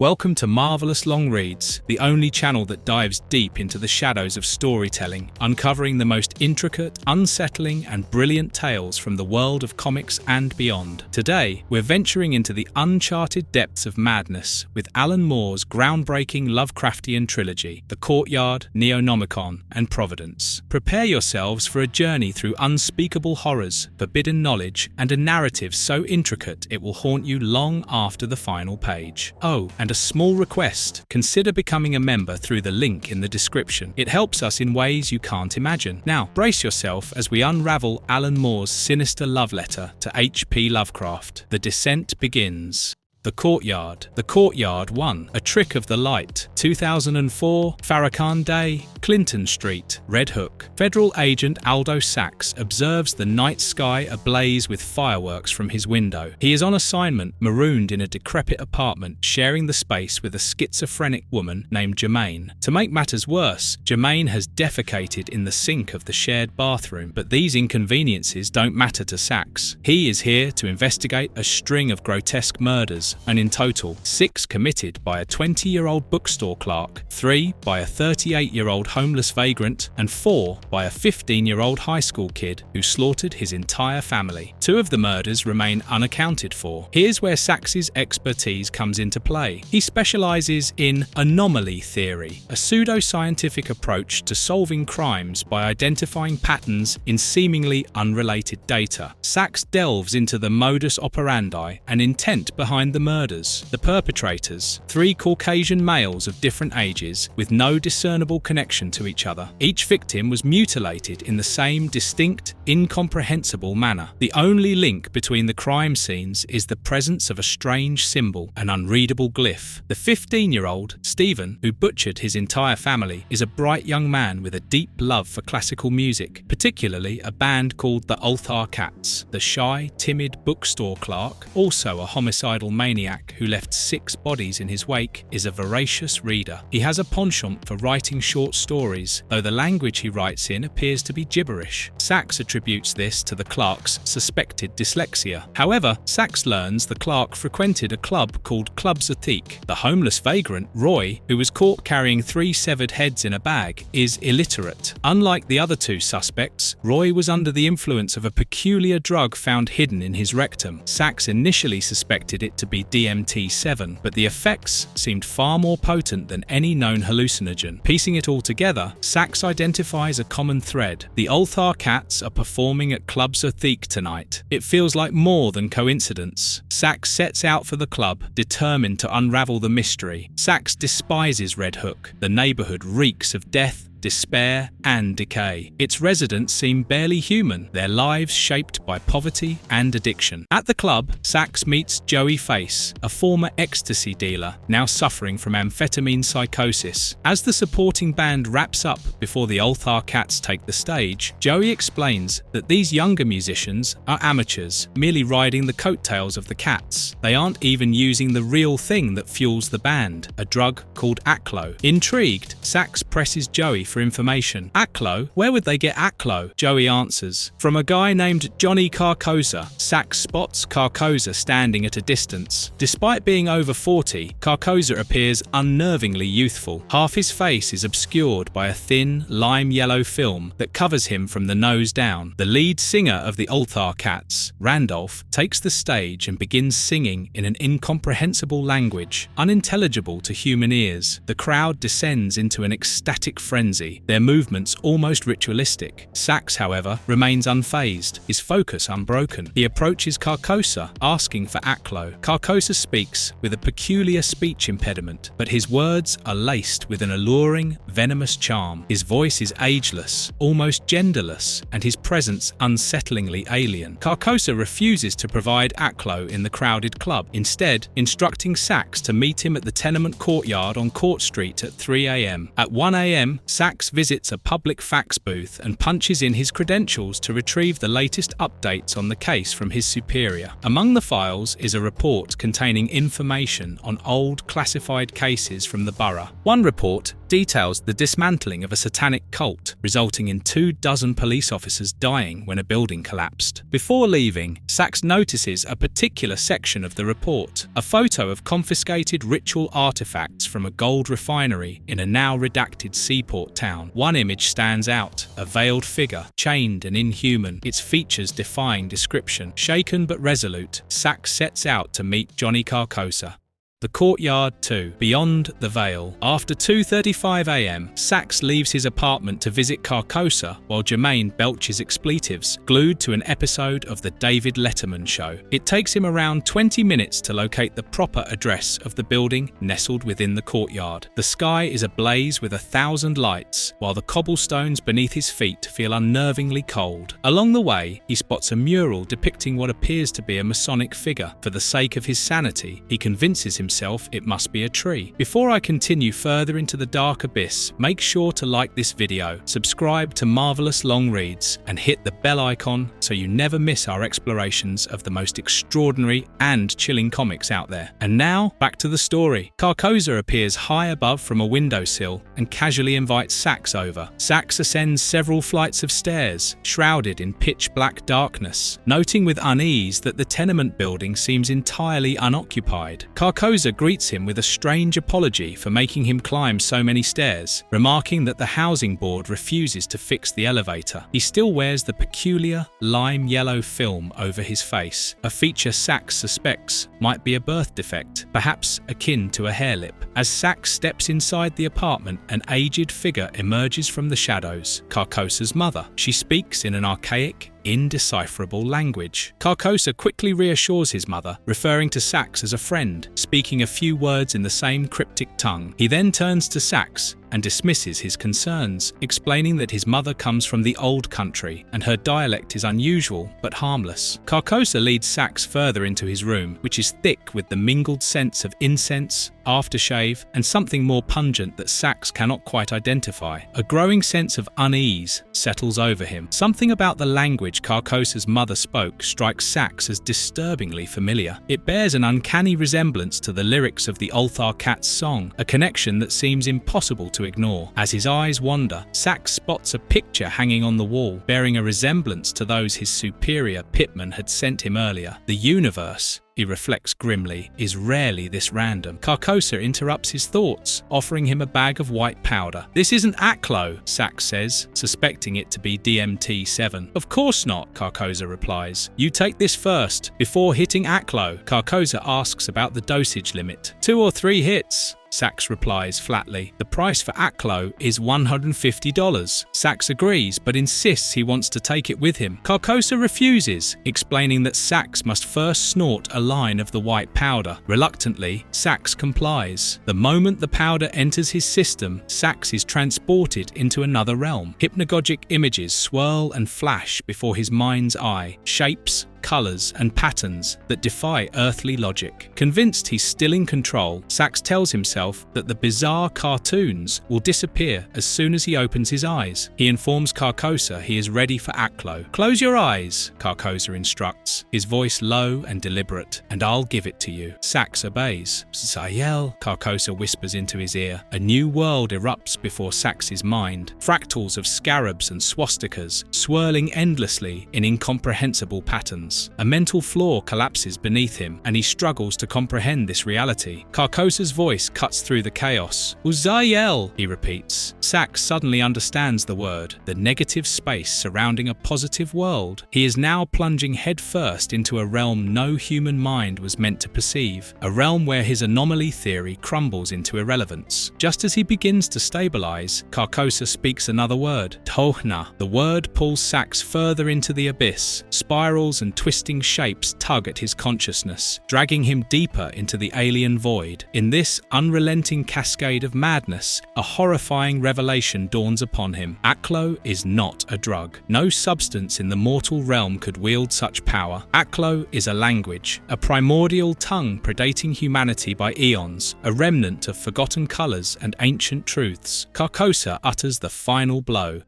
Welcome to Marvelous Long Reads, the only channel that dives deep into the shadows of storytelling, uncovering the most intricate, unsettling, and brilliant tales from the world of comics and beyond. Today, we're venturing into the uncharted depths of madness with Alan Moore's groundbreaking Lovecraftian trilogy, The Courtyard, Neonomicon, and Providence. Prepare yourselves for a journey through unspeakable horrors, forbidden knowledge, and a narrative so intricate it will haunt you long after the final page. Oh, and a small request, consider becoming a member through the link in the description. It helps us in ways you can't imagine. Now, brace yourself as we unravel Alan Moore's sinister love letter to H.P. Lovecraft. The descent begins. The Courtyard. The Courtyard 1. A Trick of the Light. 2004. Farrakhan Day. Clinton Street. Red Hook. Federal agent Aldo Sachs observes the night sky ablaze with fireworks from his window. He is on assignment, marooned in a decrepit apartment, sharing the space with a schizophrenic woman named Germaine. To make matters worse, Germaine has defecated in the sink of the shared bathroom, but these inconveniences don't matter to Sachs. He is here to investigate a string of grotesque murders, and in total, 6 committed by a 20-year-old bookstore clerk, 3 by a 38-year-old homeless vagrant, and 4 by a 15-year-old high school kid who slaughtered his entire family. 2 of the murders remain unaccounted for. Here's where Sachs's expertise comes into play. He specializes in anomaly theory, a pseudo-scientific approach to solving crimes by identifying patterns in seemingly unrelated data. Sachs delves into the modus operandi and intent behind the murders. The perpetrators, 3 Caucasian males of different ages with no discernible connection to each other. Each victim was mutilated in the same distinct, incomprehensible manner. The only link between the crime scenes is the presence of a strange symbol, an unreadable glyph. The 15-year-old, Stephen, who butchered his entire family, is a bright young man with a deep love for classical music, particularly a band called the Ulthar Cats. The shy, timid bookstore clerk, also a homicidal maniac who left 6 bodies in his wake, is a voracious reader. He has a penchant for writing short stories, though the language he writes in appears to be gibberish. Sachs attributes this to the clerk's suspected dyslexia. However, Sachs learns the clerk frequented a club called Clubs Ethique. The homeless vagrant, Roy, who was caught carrying 3 severed heads in a bag, is illiterate. Unlike the other 2 suspects, Roy was under the influence of a peculiar drug found hidden in his rectum. Sachs initially suspected it to be DMT-7, but the effects seemed far more potent than any known hallucinogen. Piecing it all together, Sachs identifies a common thread. The Ulthar Cats are performing at Clubs Ethique tonight. It feels like more than coincidence. Sachs sets out for the club, determined to unravel the mystery. Sachs despises Red Hook. The neighborhood reeks of death, despair, and decay. Its residents seem barely human, their lives shaped by poverty and addiction. At the club, Sachs meets Joey Face, a former ecstasy dealer, now suffering from amphetamine psychosis. As the supporting band wraps up before the Ulthar Cats take the stage, Joey explains that these younger musicians are amateurs, merely riding the coattails of the Cats. They aren't even using the real thing that fuels the band, a drug called Aklo. Intrigued, Sachs presses Joey for information. Aklo? Where would they get Aklo? Joey answers. From a guy named Johnny Carcosa. Sachs spots Carcosa standing at a distance. Despite being over 40, Carcosa appears unnervingly youthful. Half his face is obscured by a thin, lime-yellow film that covers him from the nose down. The lead singer of the Ulthar Cats, Randolph, takes the stage and begins singing in an incomprehensible language, unintelligible to human ears. The crowd descends into an ecstatic frenzy, their movements almost ritualistic. Sachs, however, remains unfazed, his focus unbroken. He approaches Carcosa, asking for Aklo. Carcosa speaks with a peculiar speech impediment, but his words are laced with an alluring, venomous charm. His voice is ageless, almost genderless, and his presence unsettlingly alien. Carcosa refuses to provide Aklo in the crowded club, instead instructing Sachs to meet him at the tenement courtyard on Court Street at 3 a.m. At 1 a.m., Sachs visits a public fax booth and punches in his credentials to retrieve the latest updates on the case from his superior. Among the files is a report containing information on old classified cases from the borough. One report details the dismantling of a satanic cult, resulting in 24 police officers dying when a building collapsed. Before leaving, Sachs notices a particular section of the report, a photo of confiscated ritual artifacts from a gold refinery in a now redacted seaport town. One image stands out, a veiled figure, chained and inhuman, its features defying description. Shaken but resolute, Sachs sets out to meet Johnny Carcosa. The Courtyard 2. Beyond the Veil. After 2:35 a.m., Sachs leaves his apartment to visit Carcosa while Jermaine belches expletives, glued to an episode of The David Letterman Show. It takes him around 20 minutes to locate the proper address of the building nestled within the courtyard. The sky is ablaze with 1,000 lights, while the cobblestones beneath his feet feel unnervingly cold. Along the way, he spots a mural depicting what appears to be a Masonic figure. For the sake of his sanity, he convinces himself it must be a tree. Before I continue further into the dark abyss, make sure to like this video, subscribe to Marvelous Long Reads, and hit the bell icon so you never miss our explorations of the most extraordinary and chilling comics out there. And now, back to the story. Carcosa appears high above from a windowsill and casually invites Sachs over. Sachs ascends several flights of stairs, shrouded in pitch-black darkness, noting with unease that the tenement building seems entirely unoccupied. Carcosa greets him with a strange apology for making him climb so many stairs, remarking that the housing board refuses to fix the elevator. He still wears the peculiar lime yellow film over his face, a feature Sachs suspects might be a birth defect, perhaps akin to a hair lip. As Sachs steps inside the apartment, an aged figure emerges from the shadows, Carcosa's mother. She speaks in an archaic, indecipherable language. Carcosa quickly reassures his mother, referring to Sachs as a friend, speaking a few words in the same cryptic tongue. He then turns to Sachs and dismisses his concerns, explaining that his mother comes from the old country and her dialect is unusual but harmless. Carcosa leads Sachs further into his room, which is thick with the mingled scents of incense, aftershave, and something more pungent that Sachs cannot quite identify. A growing sense of unease settles over him. Something about the language Carcosa's mother spoke strikes Sachs as disturbingly familiar. It bears an uncanny resemblance to the lyrics of the Ulthar Cat's song, a connection that seems impossible to ignore. As his eyes wander, Sachs spots a picture hanging on the wall, bearing a resemblance to those his superior Pittman had sent him earlier. The universe, he reflects grimly, is rarely this random. Carcosa interrupts his thoughts, offering him a bag of white powder. "This isn't Aklo," Sachs says, suspecting it to be DMT-7. "Of course not," Carcosa replies. "You take this first, before hitting Aklo." Carcosa asks about the dosage limit. 2 or 3 hits. Sachs replies flatly. The price for Aklo is $150. Sachs agrees, but insists he wants to take it with him. Carcosa refuses, explaining that Sachs must first snort a line of the white powder. Reluctantly, Sachs complies. The moment the powder enters his system, Sachs is transported into another realm. Hypnagogic images swirl and flash before his mind's eye, shapes, colours and patterns that defy earthly logic. Convinced he's still in control, Sachs tells himself that the bizarre cartoons will disappear as soon as he opens his eyes. He informs Carcosa he is ready for Aklo. "Close your eyes," Carcosa instructs, his voice low and deliberate, "and I'll give it to you." Sachs obeys. "Zayel," Carcosa whispers into his ear. A new world erupts before Sachs's mind, fractals of scarabs and swastikas swirling endlessly in incomprehensible patterns. A mental floor collapses beneath him, and he struggles to comprehend this reality. Carcosa's voice cuts through the chaos. "Uzayel," he repeats. Sachs suddenly understands the word, the negative space surrounding a positive world. He is now plunging headfirst into a realm no human mind was meant to perceive, a realm where his anomaly theory crumbles into irrelevance. Just as he begins to stabilize, Carcosa speaks another word, Tohna. The word pulls Sachs further into the abyss. Spirals and twisting shapes tug at his consciousness, dragging him deeper into the alien void. In this unrelenting cascade of madness, a horrifying revelation dawns upon him. Aklo is not a drug. No substance in the mortal realm could wield such power. Aklo is a language, a primordial tongue predating humanity by eons, a remnant of forgotten colours and ancient truths. Carcosa utters the final blow.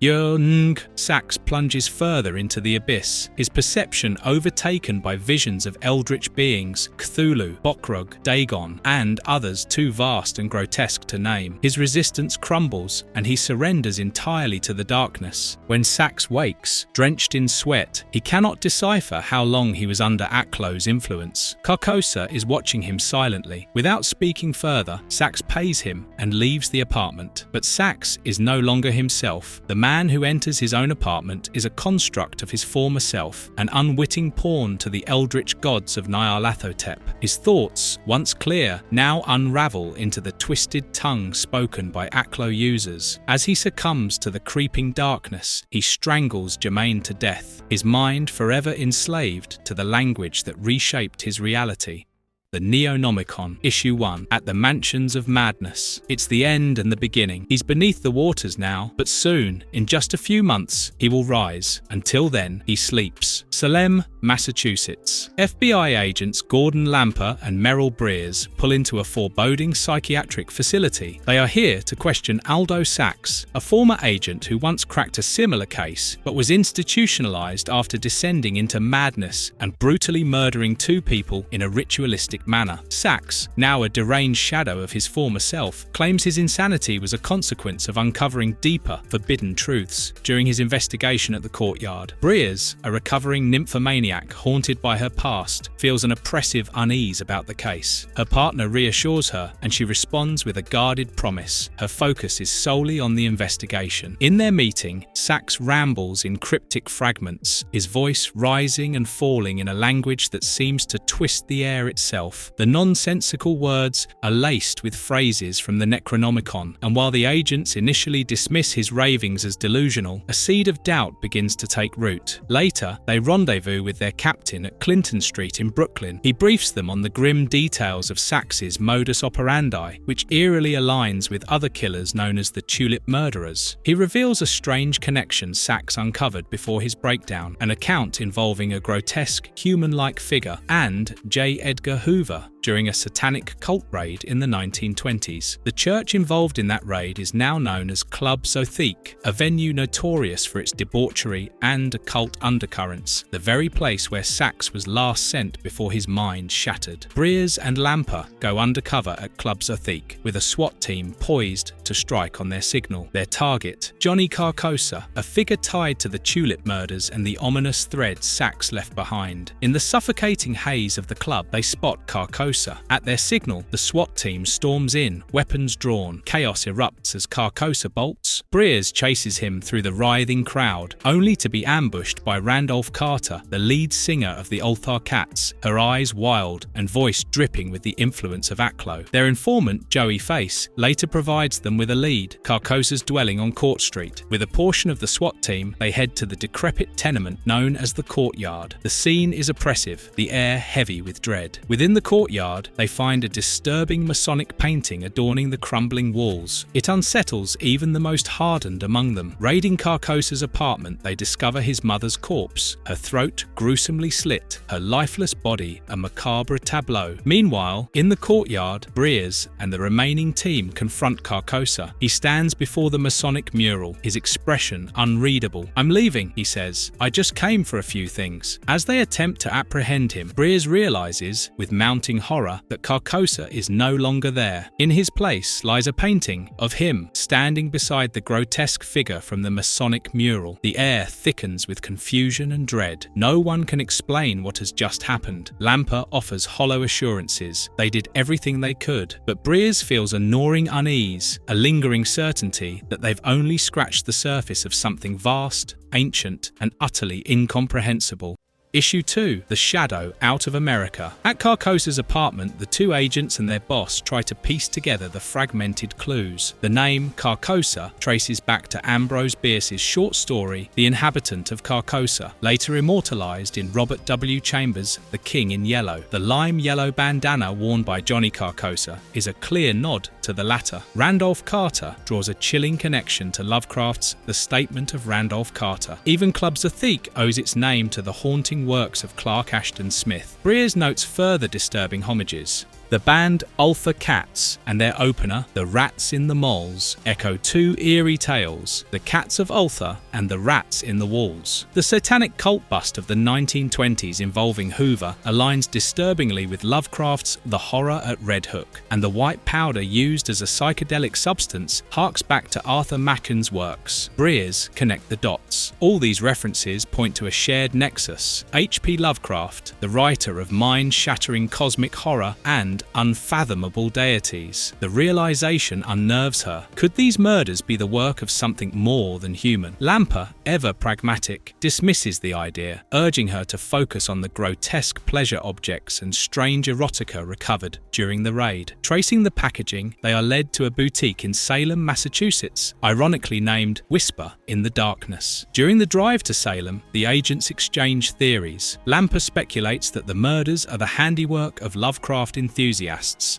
Sachs plunges further into the abyss, his perception overtaken by visions of eldritch beings, Cthulhu, Bokrug, Dagon, and others too vast and grotesque to name. His resistance crumbles, and he surrenders entirely to the darkness. When Sax wakes, drenched in sweat, he cannot decipher how long he was under Aklo's influence. Carcosa is watching him silently. Without speaking further, Sax pays him and leaves the apartment. But Sax is no longer himself. The man who enters his own apartment is a construct of his former self, an unwitting pawn to the eldritch gods of Nyarlathotep. His thoughts, once clear, now unravel into the twisted tongue spoken by Aklo users. As he succumbs to the creeping darkness, he strangles Germain to death, his mind forever enslaved to the language that reshaped his reality. The Neonomicon, Issue 1, At the Mansions of Madness. It's the end and the beginning. He's beneath the waters now, but soon, in just a few months, he will rise. Until then, he sleeps. Salem, Massachusetts. FBI agents Gordon Lamper and Merrill Breers pull into a foreboding psychiatric facility. They are here to question Aldo Sax, a former agent who once cracked a similar case, but was institutionalized after descending into madness and brutally murdering 2 people in a ritualistic manner. Sax, now a deranged shadow of his former self, claims his insanity was a consequence of uncovering deeper, forbidden truths during his investigation at the Courtyard. Breers, a recovering nymphomaniac haunted by her past, feels an oppressive unease about the case. Her partner reassures her, and she responds with a guarded promise. Her focus is solely on the investigation. In their meeting, Sax rambles in cryptic fragments, his voice rising and falling in a language that seems to twist the air itself. The nonsensical words are laced with phrases from the Necronomicon, and while the agents initially dismiss his ravings as delusional, a seed of doubt begins to take root. Later, they rendezvous with their captain at Clinton Street in Brooklyn. He briefs them on the grim details of Sax's modus operandi, which eerily aligns with other killers known as the Tulip Murderers. He reveals a strange connection Sax uncovered before his breakdown, an account involving a grotesque, human-like figure, and J. Edgar Hoover during a satanic cult raid in the 1920s. The church involved in that raid is now known as Club Zothique, a venue notorious for its debauchery and occult undercurrents, the very place where Sax was last sent before his mind shattered. Breers and Lamper go undercover at Club Zothique, with a SWAT team poised to strike on their signal. Their target, Johnny Carcosa, a figure tied to the Tulip murders and the ominous thread Sax left behind. In the suffocating haze of the club, they spot Carcosa. At their signal, the SWAT team storms in, weapons drawn. Chaos erupts as Carcosa bolts. Breers chases him through the writhing crowd, only to be ambushed by Randolph Carter, the lead singer of the Ulthar Cats, her eyes wild and voice dripping with the influence of Aklo. Their informant, Joey Face, later provides them with a lead, Carcosa's dwelling on Court Street. With a portion of the SWAT team, they head to the decrepit tenement known as the Courtyard. The scene is oppressive, the air heavy with dread. Within the Courtyard, they find a disturbing Masonic painting adorning the crumbling walls. It unsettles even the most hardened among them. Raiding Carcosa's apartment, they discover his mother's corpse, her throat gruesomely slit, her lifeless body a macabre tableau. Meanwhile, in the Courtyard, Breers and the remaining team confront Carcosa. He stands before the Masonic mural, his expression unreadable. "I'm leaving," he says. "I just came for a few things." As they attempt to apprehend him, Breers realizes, with mounting horror, that Carcosa is no longer there. In his place lies a painting of him standing beside the grotesque figure from the Masonic mural. The air thickens with confusion and dread. No one can explain what has just happened. Lamper offers hollow assurances. They did everything they could, but Breers feels a gnawing unease, a lingering certainty that they've only scratched the surface of something vast, ancient, and utterly incomprehensible. Issue 2, The Shadow Out of America. At Carcosa's apartment, the 2 agents and their boss try to piece together the fragmented clues. The name Carcosa traces back to Ambrose Bierce's short story, The Inhabitant of Carcosa, later immortalized in Robert W. Chambers' The King in Yellow. The lime yellow bandana worn by Johnny Carcosa is a clear nod to the latter. Randolph Carter draws a chilling connection to Lovecraft's The Statement of Randolph Carter. Even Club Zothique owes its name to the haunting works of Clark Ashton Smith. Breers notes further disturbing homages. The band Ultha Cats and their opener, The Rats in the Moles, echo two eerie tales, The Cats of Ultha and The Rats in the Walls. The satanic cult bust of the 1920s involving Hoover aligns disturbingly with Lovecraft's The Horror at Red Hook, and the white powder used as a psychedelic substance harks back to Arthur Machen's works. Breers connect the dots. All these references point to a shared nexus. H.P. Lovecraft, the writer of mind-shattering cosmic horror and unfathomable deities. The realization unnerves her. Could these murders be the work of something more than human? Lamper, ever pragmatic, dismisses the idea, urging her to focus on the grotesque pleasure objects and strange erotica recovered during the raid. Tracing the packaging, they are led to a boutique in Salem, Massachusetts, ironically named Whisper in the Darkness. During the drive to Salem, the agents exchange theories. Lamper speculates that the murders are the handiwork of Lovecraft enthusiasts,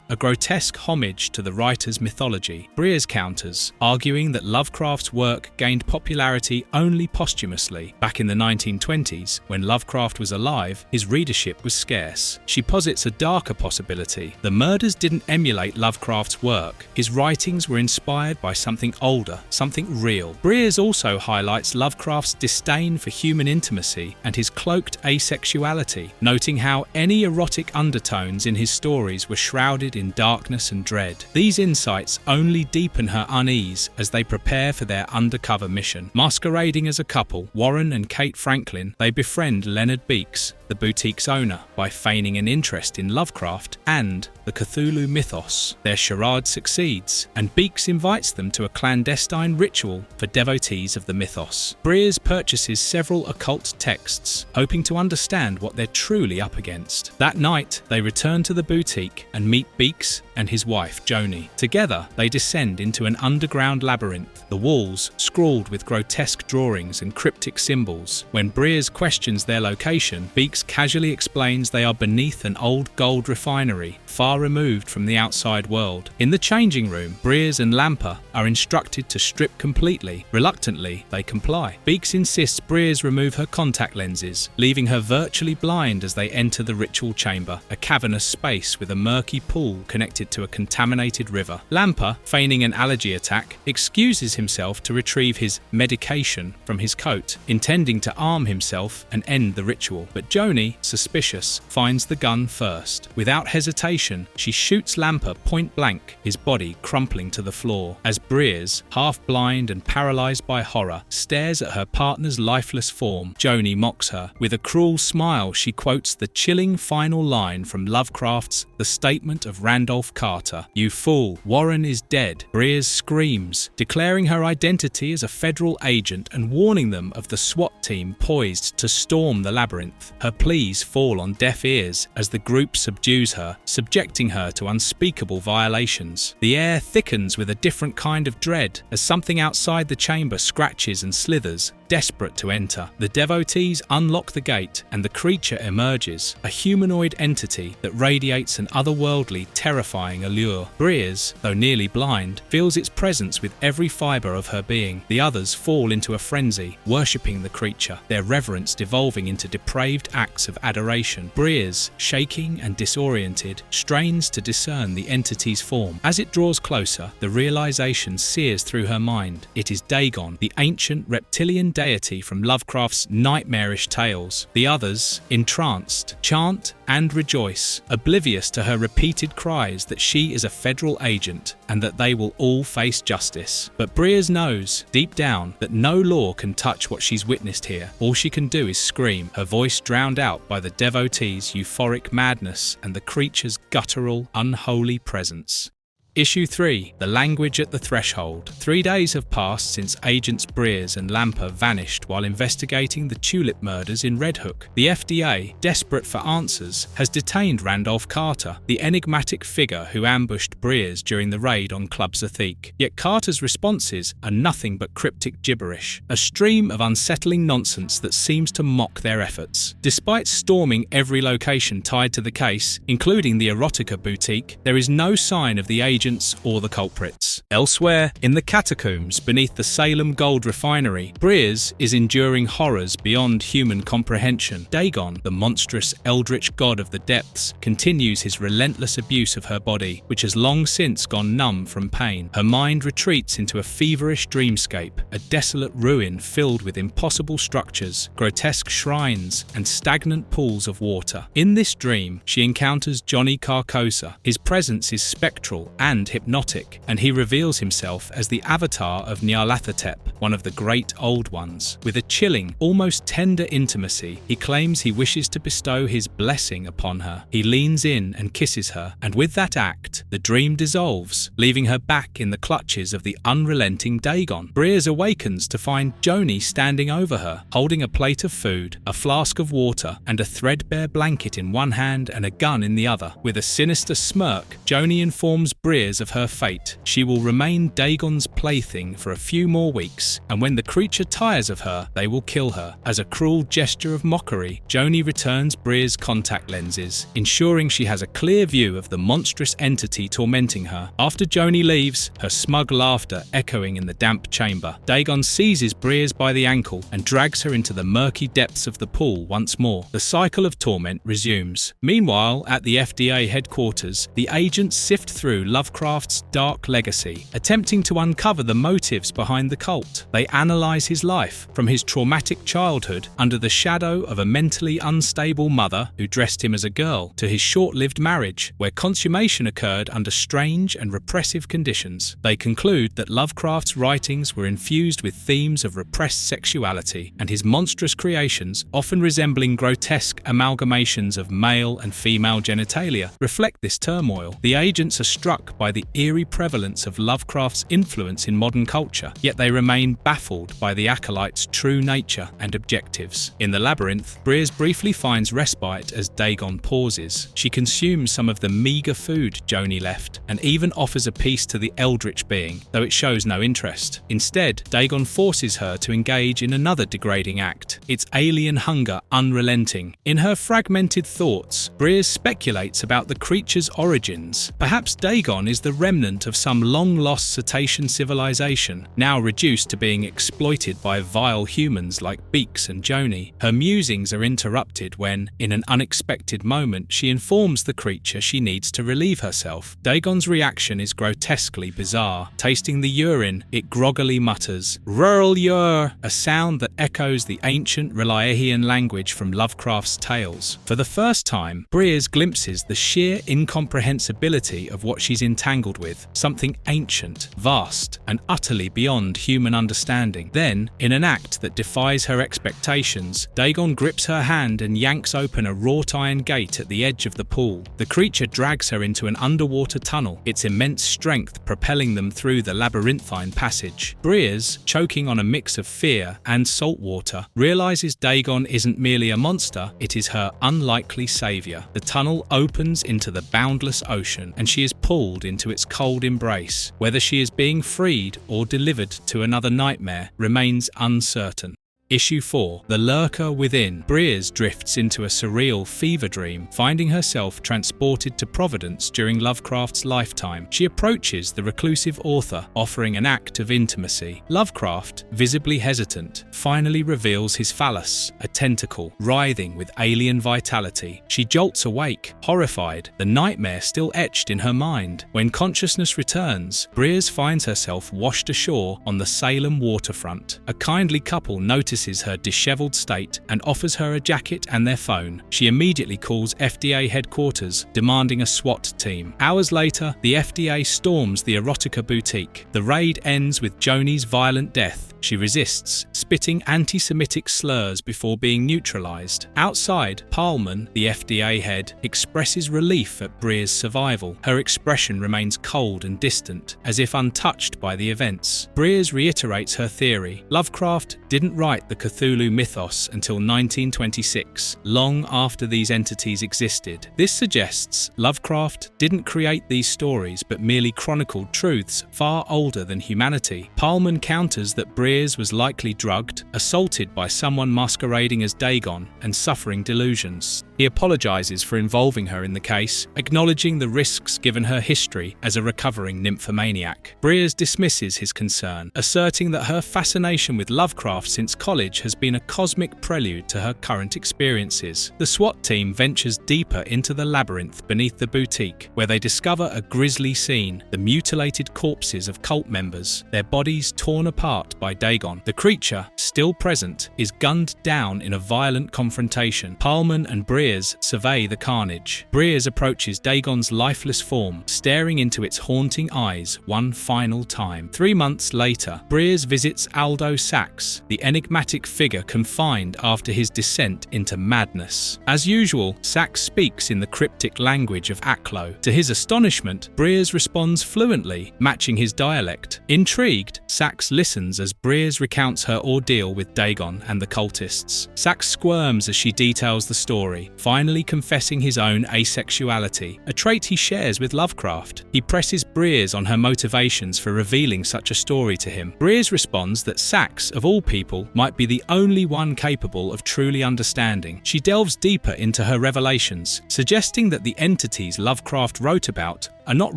a grotesque homage to the writer's mythology. Breers counters, arguing that Lovecraft's work gained popularity only posthumously. Back in the 1920s, when Lovecraft was alive, his readership was scarce. She posits a darker possibility. The murders didn't emulate Lovecraft's work. His writings were inspired by something older, something real. Breers also highlights Lovecraft's disdain for human intimacy and his cloaked asexuality, noting how any erotic undertones in his stories were shrouded in darkness and dread. These insights only deepen her unease as they prepare for their undercover mission. Masquerading as a couple, Warren and Kate Franklin, they befriend Leonard Beeks, the boutique's owner, by feigning an interest in Lovecraft and the Cthulhu mythos. Their charade succeeds, and Beeks invites them to a clandestine ritual for devotees of the mythos. Breers purchases several occult texts, hoping to understand what they're truly up against. That night, they return to the boutique and meet Beeks and his wife, Joni. Together, they descend into an underground labyrinth, the walls scrawled with grotesque drawings and cryptic symbols. When Breers questions their location, Beeks casually explains they are beneath an old gold refinery, far removed from the outside world. In the changing room, Breers and Lamper are instructed to strip completely. Reluctantly, they comply. Beeks insists Breers remove her contact lenses, leaving her virtually blind as they enter the ritual chamber, a cavernous space with a murky pool connected to a contaminated river. Lamper, feigning an allergy attack, excuses himself to retrieve his medication from his coat, intending to arm himself and end the ritual. But Joni, suspicious, finds the gun first. Without hesitation, she shoots Lamper point blank, his body crumpling to the floor. As Breers, half blind and paralyzed by horror, stares at her partner's lifeless form, Joni mocks her. With a cruel smile, she quotes the chilling final line from Lovecraft's The Statement of Randolph Carter. "You fool, Warren is dead." Breers screams, declaring her identity as a federal agent and warning them of the SWAT team poised to storm the labyrinth. Her pleas fall on deaf ears as the group subdues her, subjecting her to unspeakable violations. The air thickens with a different kind of dread as something outside the chamber scratches and slithers, desperate to enter. The devotees unlock the gate and the creature emerges, a humanoid entity that radiates an otherworldly, terrifying allure. Breers, though nearly blind, feels its presence with every fibre of her being. The others fall into a frenzy, worshipping the creature, their reverence devolving into depraved acts of adoration. Breers, shaking and disoriented, strains to discern the entity's form. As it draws closer, the realization sears through her mind. It is Dagon, the ancient reptilian deity from Lovecraft's nightmarish tales. The others, entranced, chant and rejoice, oblivious to her repeated cries that she is a federal agent and that they will all face justice. But Breers knows, deep down, that no law can touch what she's witnessed here. All she can do is scream, her voice drowned out by the devotee's euphoric madness and the creature's guttural, unholy presence. Issue 3. The Language at the Threshold. 3 days have passed since Agents Breers and Lamper vanished while investigating the Tulip murders in Red Hook. The FDA, desperate for answers, has detained Randolph Carter, the enigmatic figure who ambushed Breers during the raid on Club Zathique. Yet Carter's responses are nothing but cryptic gibberish, a stream of unsettling nonsense that seems to mock their efforts. Despite storming every location tied to the case, including the erotica boutique, there is no sign of the agent agents or the culprits. Elsewhere, in the catacombs beneath the Salem gold refinery, Briers is enduring horrors beyond human comprehension. Dagon, the monstrous eldritch god of the depths, continues his relentless abuse of her body, which has long since gone numb from pain. Her mind retreats into a feverish dreamscape, a desolate ruin filled with impossible structures, grotesque shrines, and stagnant pools of water. In this dream, she encounters Johnny Carcosa. His presence is spectral and hypnotic, and he reveals himself as the avatar of Nyarlathotep, one of the great old ones. With a chilling, almost tender intimacy, he claims he wishes to bestow his blessing upon her. He leans in and kisses her, and with that act, the dream dissolves, leaving her back in the clutches of the unrelenting Dagon. Briers awakens to find Joni standing over her, holding a plate of food, a flask of water, and a threadbare blanket in one hand and a gun in the other. With a sinister smirk, Joni informs Briers of her fate. She will remain Dagon's plaything for a few more weeks, and when the creature tires of her, they will kill her. As a cruel gesture of mockery, Joni returns Briers' contact lenses, ensuring she has a clear view of the monstrous entity tormenting her. After Joni leaves, her smug laughter echoing in the damp chamber, Dagon seizes Briers by the ankle and drags her into the murky depths of the pool once more. The cycle of torment resumes. Meanwhile, at the FDA headquarters, the agents sift through Lovecraft's dark legacy, attempting to uncover the motives behind the cult. They analyze his life, from his traumatic childhood under the shadow of a mentally unstable mother who dressed him as a girl, to his short-lived marriage, where consummation occurred under strange and repressive conditions. They conclude that Lovecraft's writings were infused with themes of repressed sexuality, and his monstrous creations, often resembling grotesque amalgamations of male and female genitalia, reflect this turmoil. The agents are struck by the eerie prevalence of Lovecraft's influence in modern culture, yet they remain baffled by the acolyte's true nature and objectives. In the labyrinth, Briers briefly finds respite as Dagon pauses. She consumes some of the meagre food Joni left, and even offers a piece to the eldritch being, though it shows no interest. Instead, Dagon forces her to engage in another degrading act, its alien hunger unrelenting. In her fragmented thoughts, Briers speculates about the creature's origins. Perhaps Dagon is the remnant of some long-lost cetacean civilization, now reduced to being exploited by vile humans like Beaks and Joni. Her musings are interrupted when, in an unexpected moment, she informs the creature she needs to relieve herself. Dagon's reaction is grotesquely bizarre. Tasting the urine, it groggily mutters, "Rurl ur," a sound that echoes the ancient Reliahian language from Lovecraft's tales. For the first time, Briers glimpses the sheer incomprehensibility of what she's entangled with, something ancient, vast, and utterly beyond human understanding. Then, in an act that defies her expectations, Dagon grips her hand and yanks open a wrought iron gate at the edge of the pool. The creature drags her into an underwater tunnel, its immense strength propelling them through the labyrinthine passage. Briers, choking on a mix of fear and salt water, realizes Dagon isn't merely a monster, it is her unlikely savior. The tunnel opens into the boundless ocean, and she is pulled into its cold embrace. Whether she is being freed or delivered to another nightmare remains uncertain. Issue 4. The Lurker Within. Briers drifts into a surreal fever dream, finding herself transported to Providence during Lovecraft's lifetime. She approaches the reclusive author, offering an act of intimacy. Lovecraft, visibly hesitant, finally reveals his phallus, a tentacle, writhing with alien vitality. She jolts awake, horrified, the nightmare still etched in her mind. When consciousness returns, Briers finds herself washed ashore on the Salem waterfront. A kindly couple notices her disheveled state and offers her a jacket and their phone. She immediately calls FDA headquarters, demanding a SWAT team. Hours later, the FDA storms the erotica boutique. The raid ends with Joni's violent death. She resists, spitting anti-Semitic slurs before being neutralized. Outside, Parlman, the FDA head, expresses relief at Briers' survival. Her expression remains cold and distant, as if untouched by the events. Briers reiterates her theory. Lovecraft didn't write inhabit the Cthulhu mythos until 1926, long after these entities existed. This suggests Lovecraft didn't create these stories but merely chronicled truths far older than humanity. Parlman counters that Briers was likely drugged, assaulted by someone masquerading as Dagon, and suffering delusions. He apologizes for involving her in the case, acknowledging the risks given her history as a recovering nymphomaniac. Briers dismisses his concern, asserting that her fascination with Lovecraft since college has been a cosmic prelude to her current experiences. The SWAT team ventures deeper into the labyrinth beneath the boutique, where they discover a grisly scene: the mutilated corpses of cult members, their bodies torn apart by Dagon. The creature, still present, is gunned down in a violent confrontation. Parlman and Briers survey the carnage. Briers approaches Dagon's lifeless form, staring into its haunting eyes one final time. 3 months later, Briers visits Aldo Sachs, the enigmatic figure confined after his descent into madness. As usual, Sachs speaks in the cryptic language of Aklo. To his astonishment, Briers responds fluently, matching his dialect. Intrigued, Sachs listens as Briers recounts her ordeal with Dagon and the cultists. Sachs squirms as she details the story, finally confessing his own asexuality, a trait he shares with Lovecraft. He presses Briers on her motivations for revealing such a story to him. Briers responds that Sachs, of all people, might be the only one capable of truly understanding. She delves deeper into her revelations, suggesting that the entities Lovecraft wrote about are not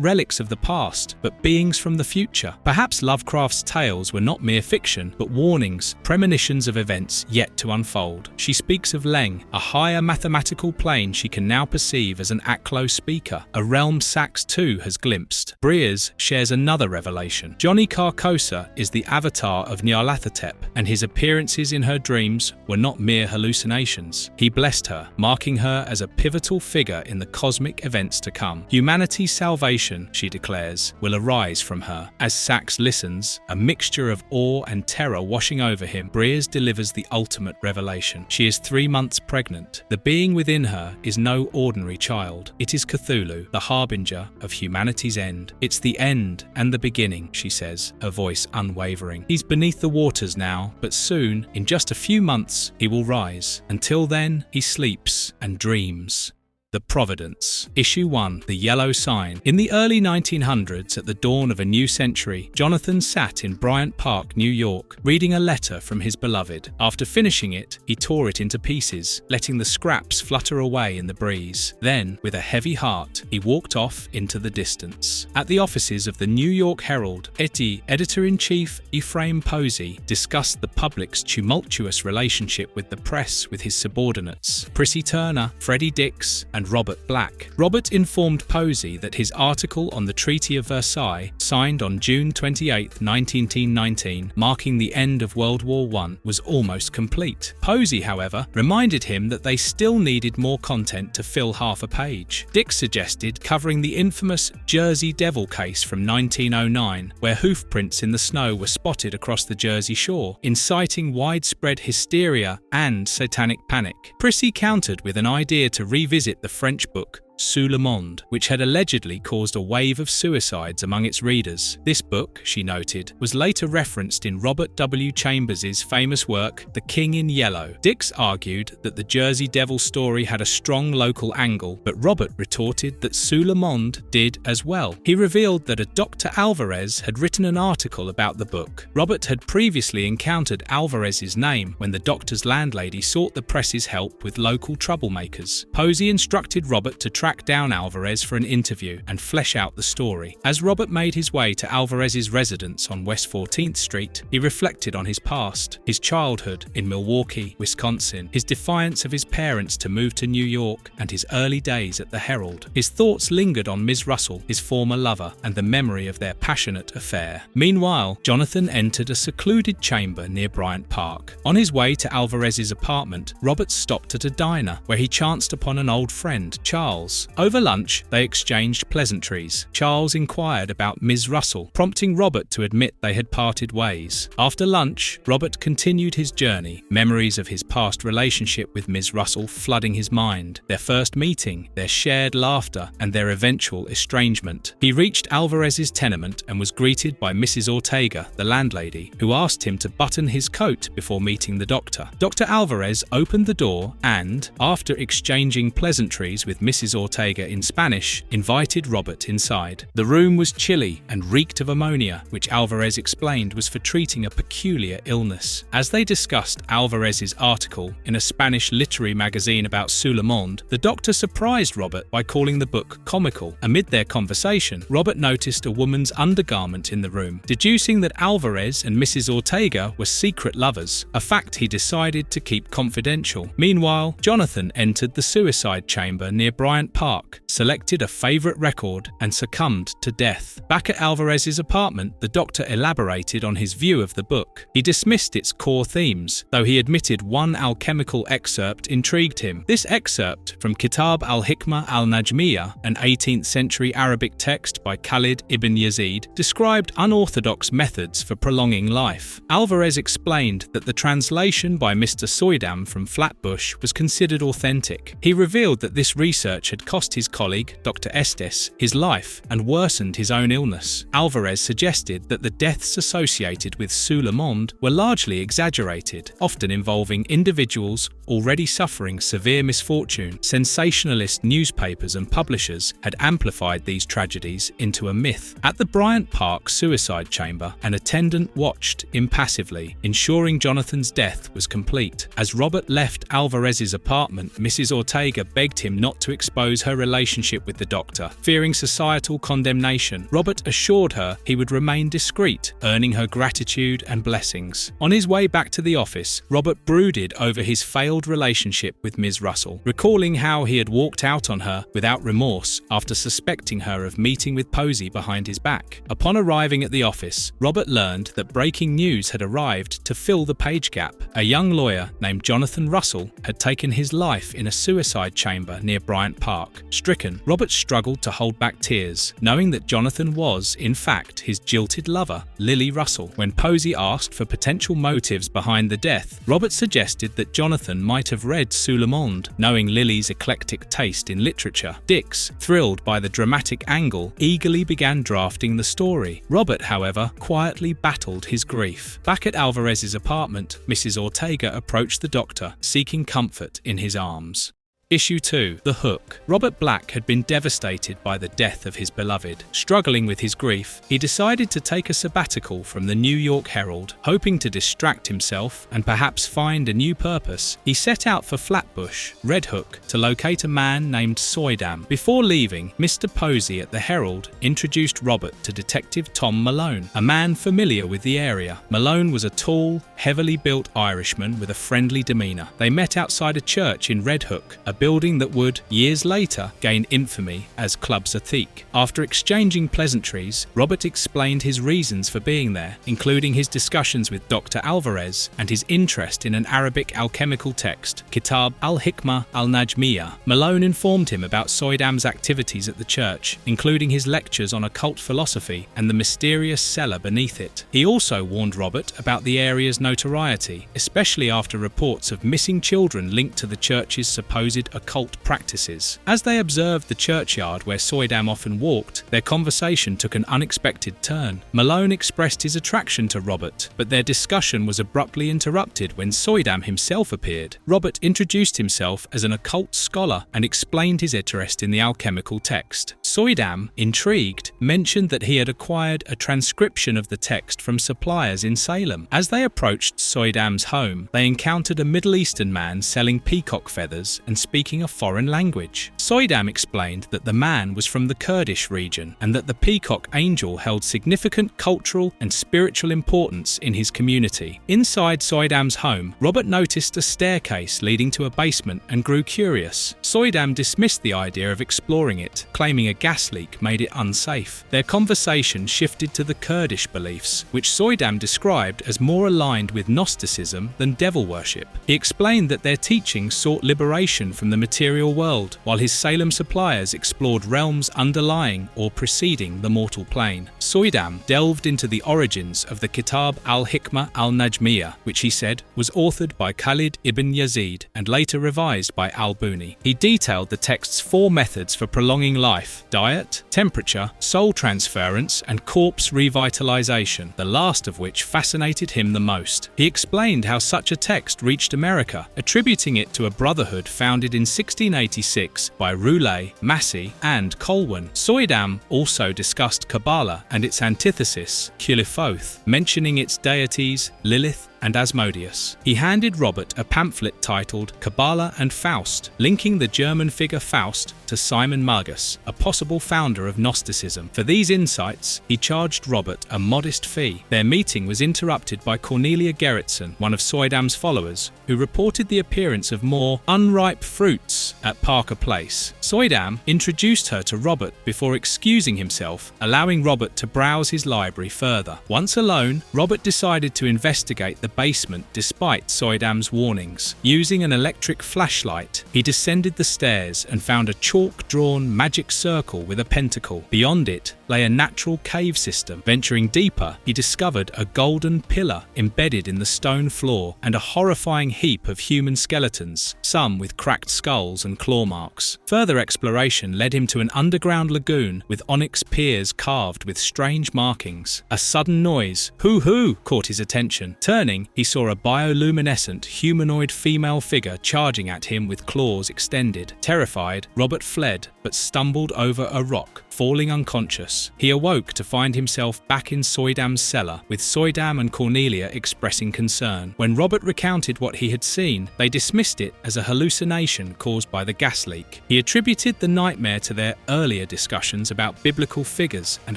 relics of the past, but beings from the future. Perhaps Lovecraft's tales were not mere fiction, but warnings, premonitions of events yet to unfold. She speaks of Leng, a higher mathematical plane she can now perceive as an Aklo speaker, a realm Sachs too has glimpsed. Briers shares another revelation. Johnny Carcosa is the avatar of Nyarlathotep, and his appearances in her dreams were not mere hallucinations. He blessed her, marking her as a pivotal figure in the cosmic events to come. Humanity's salvation, she declares, will arise from her. As Sachs listens, a mixture of awe and terror washing over him, Briers delivers the ultimate revelation. She is 3 months pregnant. The being within her is no ordinary child. It is Cthulhu, the harbinger of humanity's end. It's the end and the beginning, she says, her voice unwavering. He's beneath the waters now, but soon, in just a few months, he will rise. Until then, he sleeps and dreams. The Providence. Issue 1, The Yellow Sign. In the early 1900s, at the dawn of a new century, Jonathan sat in Bryant Park, New York, reading a letter from his beloved. After finishing it, he tore it into pieces, letting the scraps flutter away in the breeze. Then, with a heavy heart, he walked off into the distance. At the offices of the New York Herald, editor-in-chief Ephraim Posey discussed the public's tumultuous relationship with the press with his subordinates, Prissy Turner, Freddie Dix, and Robert Black. Robert informed Posey that his article on the Treaty of Versailles, signed on June 28, 1919, marking the end of World War I, was almost complete. Posey, however, reminded him that they still needed more content to fill half a page. Dick suggested covering the infamous Jersey Devil case from 1909, where hoofprints in the snow were spotted across the Jersey shore, inciting widespread hysteria and satanic panic. Prissy countered with an idea to revisit the French book Sous le Monde, which had allegedly caused a wave of suicides among its readers. This book, she noted, was later referenced in Robert W. Chambers's famous work, The King in Yellow. Dix argued that the Jersey Devil story had a strong local angle, but Robert retorted that Sous le Monde did as well. He revealed that a Dr. Alvarez had written an article about the book. Robert had previously encountered Alvarez's name when the doctor's landlady sought the press's help with local troublemakers. Posey instructed Robert to track down Alvarez for an interview and flesh out the story. As Robert made his way to Alvarez's residence on West 14th Street, he reflected on his past, his childhood in Milwaukee, Wisconsin, his defiance of his parents to move to New York, and his early days at the Herald. His thoughts lingered on Ms. Russell, his former lover, and the memory of their passionate affair. Meanwhile, Jonathan entered a secluded chamber near Bryant Park. On his way to Alvarez's apartment, Robert stopped at a diner where he chanced upon an old friend, Charles. Charles. Over lunch, they exchanged pleasantries. Charles inquired about Ms. Russell, prompting Robert to admit they had parted ways. After lunch, Robert continued his journey, memories of his past relationship with Ms. Russell flooding his mind, their first meeting, their shared laughter, and their eventual estrangement. He reached Alvarez's tenement and was greeted by Mrs. Ortega, the landlady, who asked him to button his coat before meeting the doctor. Dr. Alvarez opened the door and, after exchanging pleasantries with Mrs. Ortega in Spanish, invited Robert inside. The room was chilly and reeked of ammonia, which Alvarez explained was for treating a peculiar illness. As they discussed Alvarez's article in a Spanish literary magazine about Sulemonde, the doctor surprised Robert by calling the book comical. Amid their conversation, Robert noticed a woman's undergarment in the room, deducing that Alvarez and Mrs. Ortega were secret lovers, a fact he decided to keep confidential. Meanwhile, Jonathan entered the suicide chamber near Bryant Park, selected a favorite record, and succumbed to death. Back at Alvarez's apartment, the doctor elaborated on his view of the book. He dismissed its core themes, though he admitted one alchemical excerpt intrigued him. This excerpt from Kitab al-Hikmah al-Najmiyah, an 18th century Arabic text by Khalid ibn Yazid, described unorthodox methods for prolonging life. Alvarez explained that the translation by Mr. Soydam from Flatbush was considered authentic. He revealed that this research had cost his colleague, Dr. Estes, his life and worsened his own illness. Alvarez suggested that the deaths associated with Sulemonde were largely exaggerated, often involving individuals already suffering severe misfortune. Sensationalist newspapers and publishers had amplified these tragedies into a myth. At the Bryant Park suicide chamber, an attendant watched impassively, ensuring Jonathan's death was complete. As Robert left Alvarez's apartment, Mrs. Ortega begged him not to expose her relationship with the doctor. Fearing societal condemnation, Robert assured her he would remain discreet, earning her gratitude and blessings. On his way back to the office, Robert brooded over his failed relationship with Ms. Russell, recalling how he had walked out on her without remorse after suspecting her of meeting with Posey behind his back. Upon arriving at the office, Robert learned that breaking news had arrived to fill the page gap. A young lawyer named Jonathan Russell had taken his life in a suicide chamber near Bryant Park. Stricken, Robert struggled to hold back tears, knowing that Jonathan was, in fact, his jilted lover, Lily Russell. When Posey asked for potential motives behind the death, Robert suggested that Jonathan might have read Sulemonde, knowing Lily's eclectic taste in literature. Dix, thrilled by the dramatic angle, eagerly began drafting the story. Robert, however, quietly battled his grief. Back at Alvarez's apartment, Mrs. Ortega approached the doctor, seeking comfort in his arms. Issue 2. The Hook. Robert Black had been devastated by the death of his beloved. Struggling with his grief, he decided to take a sabbatical from the New York Herald. Hoping to distract himself and perhaps find a new purpose, he set out for Flatbush, Red Hook, to locate a man named Soydam. Before leaving, Mr. Posey at the Herald introduced Robert to Detective Tom Malone, a man familiar with the area. Malone was a tall, heavily built Irishman with a friendly demeanor. They met outside a church in Red Hook, a building that would, years later, gain infamy as Club Satik. After exchanging pleasantries, Robert explained his reasons for being there, including his discussions with Dr. Alvarez and his interest in an Arabic alchemical text, Kitab al-Hikmah al-Najmiyah. Malone informed him about Soydam's activities at the church, including his lectures on occult philosophy and the mysterious cellar beneath it. He also warned Robert about the area's notoriety, especially after reports of missing children linked to the church's supposed occult practices. As they observed the churchyard where Soydam often walked, their conversation took an unexpected turn. Malone expressed his attraction to Robert, but their discussion was abruptly interrupted when Soydam himself appeared. Robert introduced himself as an occult scholar and explained his interest in the alchemical text. Soydam, intrigued, mentioned that he had acquired a transcription of the text from suppliers in Salem. As they approached Soydam's home, they encountered a Middle Eastern man selling peacock feathers and speaking a foreign language. Soydam explained that the man was from the Kurdish region and that the peacock angel held significant cultural and spiritual importance in his community. Inside Soydam's home, Robert noticed a staircase leading to a basement and grew curious. Soydam dismissed the idea of exploring it, claiming a gas leak made it unsafe. Their conversation shifted to the Kurdish beliefs, which Soydam described as more aligned with Gnosticism than devil worship. He explained that their teachings sought liberation from from the material world, while his Salem suppliers explored realms underlying or preceding the mortal plane. Soydam delved into the origins of the Kitab al-Hikmah al-Najmiyah, which he said was authored by Khalid ibn Yazid and later revised by al-Buni. He detailed the text's 4 methods for prolonging life: diet, temperature, soul transference, and corpse revitalization, the last of which fascinated him the most. He explained how such a text reached America, attributing it to a brotherhood founded in 1686 by Roulet, Massey, and Colwyn. Soydam also discussed Kabbalah and its antithesis, Qliphoth, mentioning its deities Lilith and Asmodeus. He handed Robert a pamphlet titled Kabbalah and Faust, linking the German figure Faust to Simon Magus, a possible founder of Gnosticism. For these insights, he charged Robert a modest fee. Their meeting was interrupted by Cornelia Gerritsen, one of Soydam's followers, who reported the appearance of more unripe fruits at Parker Place. Soydam introduced her to Robert before excusing himself, allowing Robert to browse his library further. Once alone, Robert decided to investigate the basement despite Soydam's warnings. Using an electric flashlight, he descended the stairs and found a chalk-drawn magic circle with a pentacle. Beyond it lay a natural cave system. Venturing deeper, he discovered a golden pillar embedded in the stone floor and a horrifying heap of human skeletons, some with cracked skulls and claw marks. Further exploration led him to an underground lagoon with onyx piers carved with strange markings. A sudden noise, hoo-hoo, caught his attention. Turning, he saw a bioluminescent humanoid female figure charging at him with claws extended. Terrified, Robert fled but stumbled over a rock, falling unconscious. He awoke to find himself back in Soydam's cellar, with Soydam and Cornelia expressing concern. When Robert recounted what he had seen, they dismissed it as a hallucination caused by the gas leak. He attributed the nightmare to their earlier discussions about biblical figures and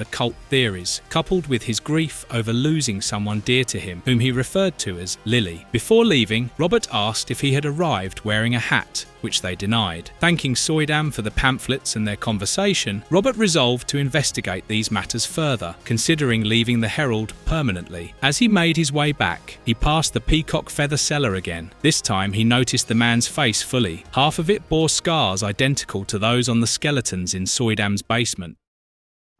occult theories, coupled with his grief over losing someone dear to him, whom he referred to as Lily. Before leaving, Robert asked if he had arrived wearing a hat, which they denied. Thanking Soydam for the pamphlets and their conversation, Robert resolved to investigate these matters further, considering leaving the Herald permanently. As he made his way back, he passed the peacock feather cellar again. This time he noticed the man's face fully. Half of it bore scars identical to those on the skeletons in Soydam's basement.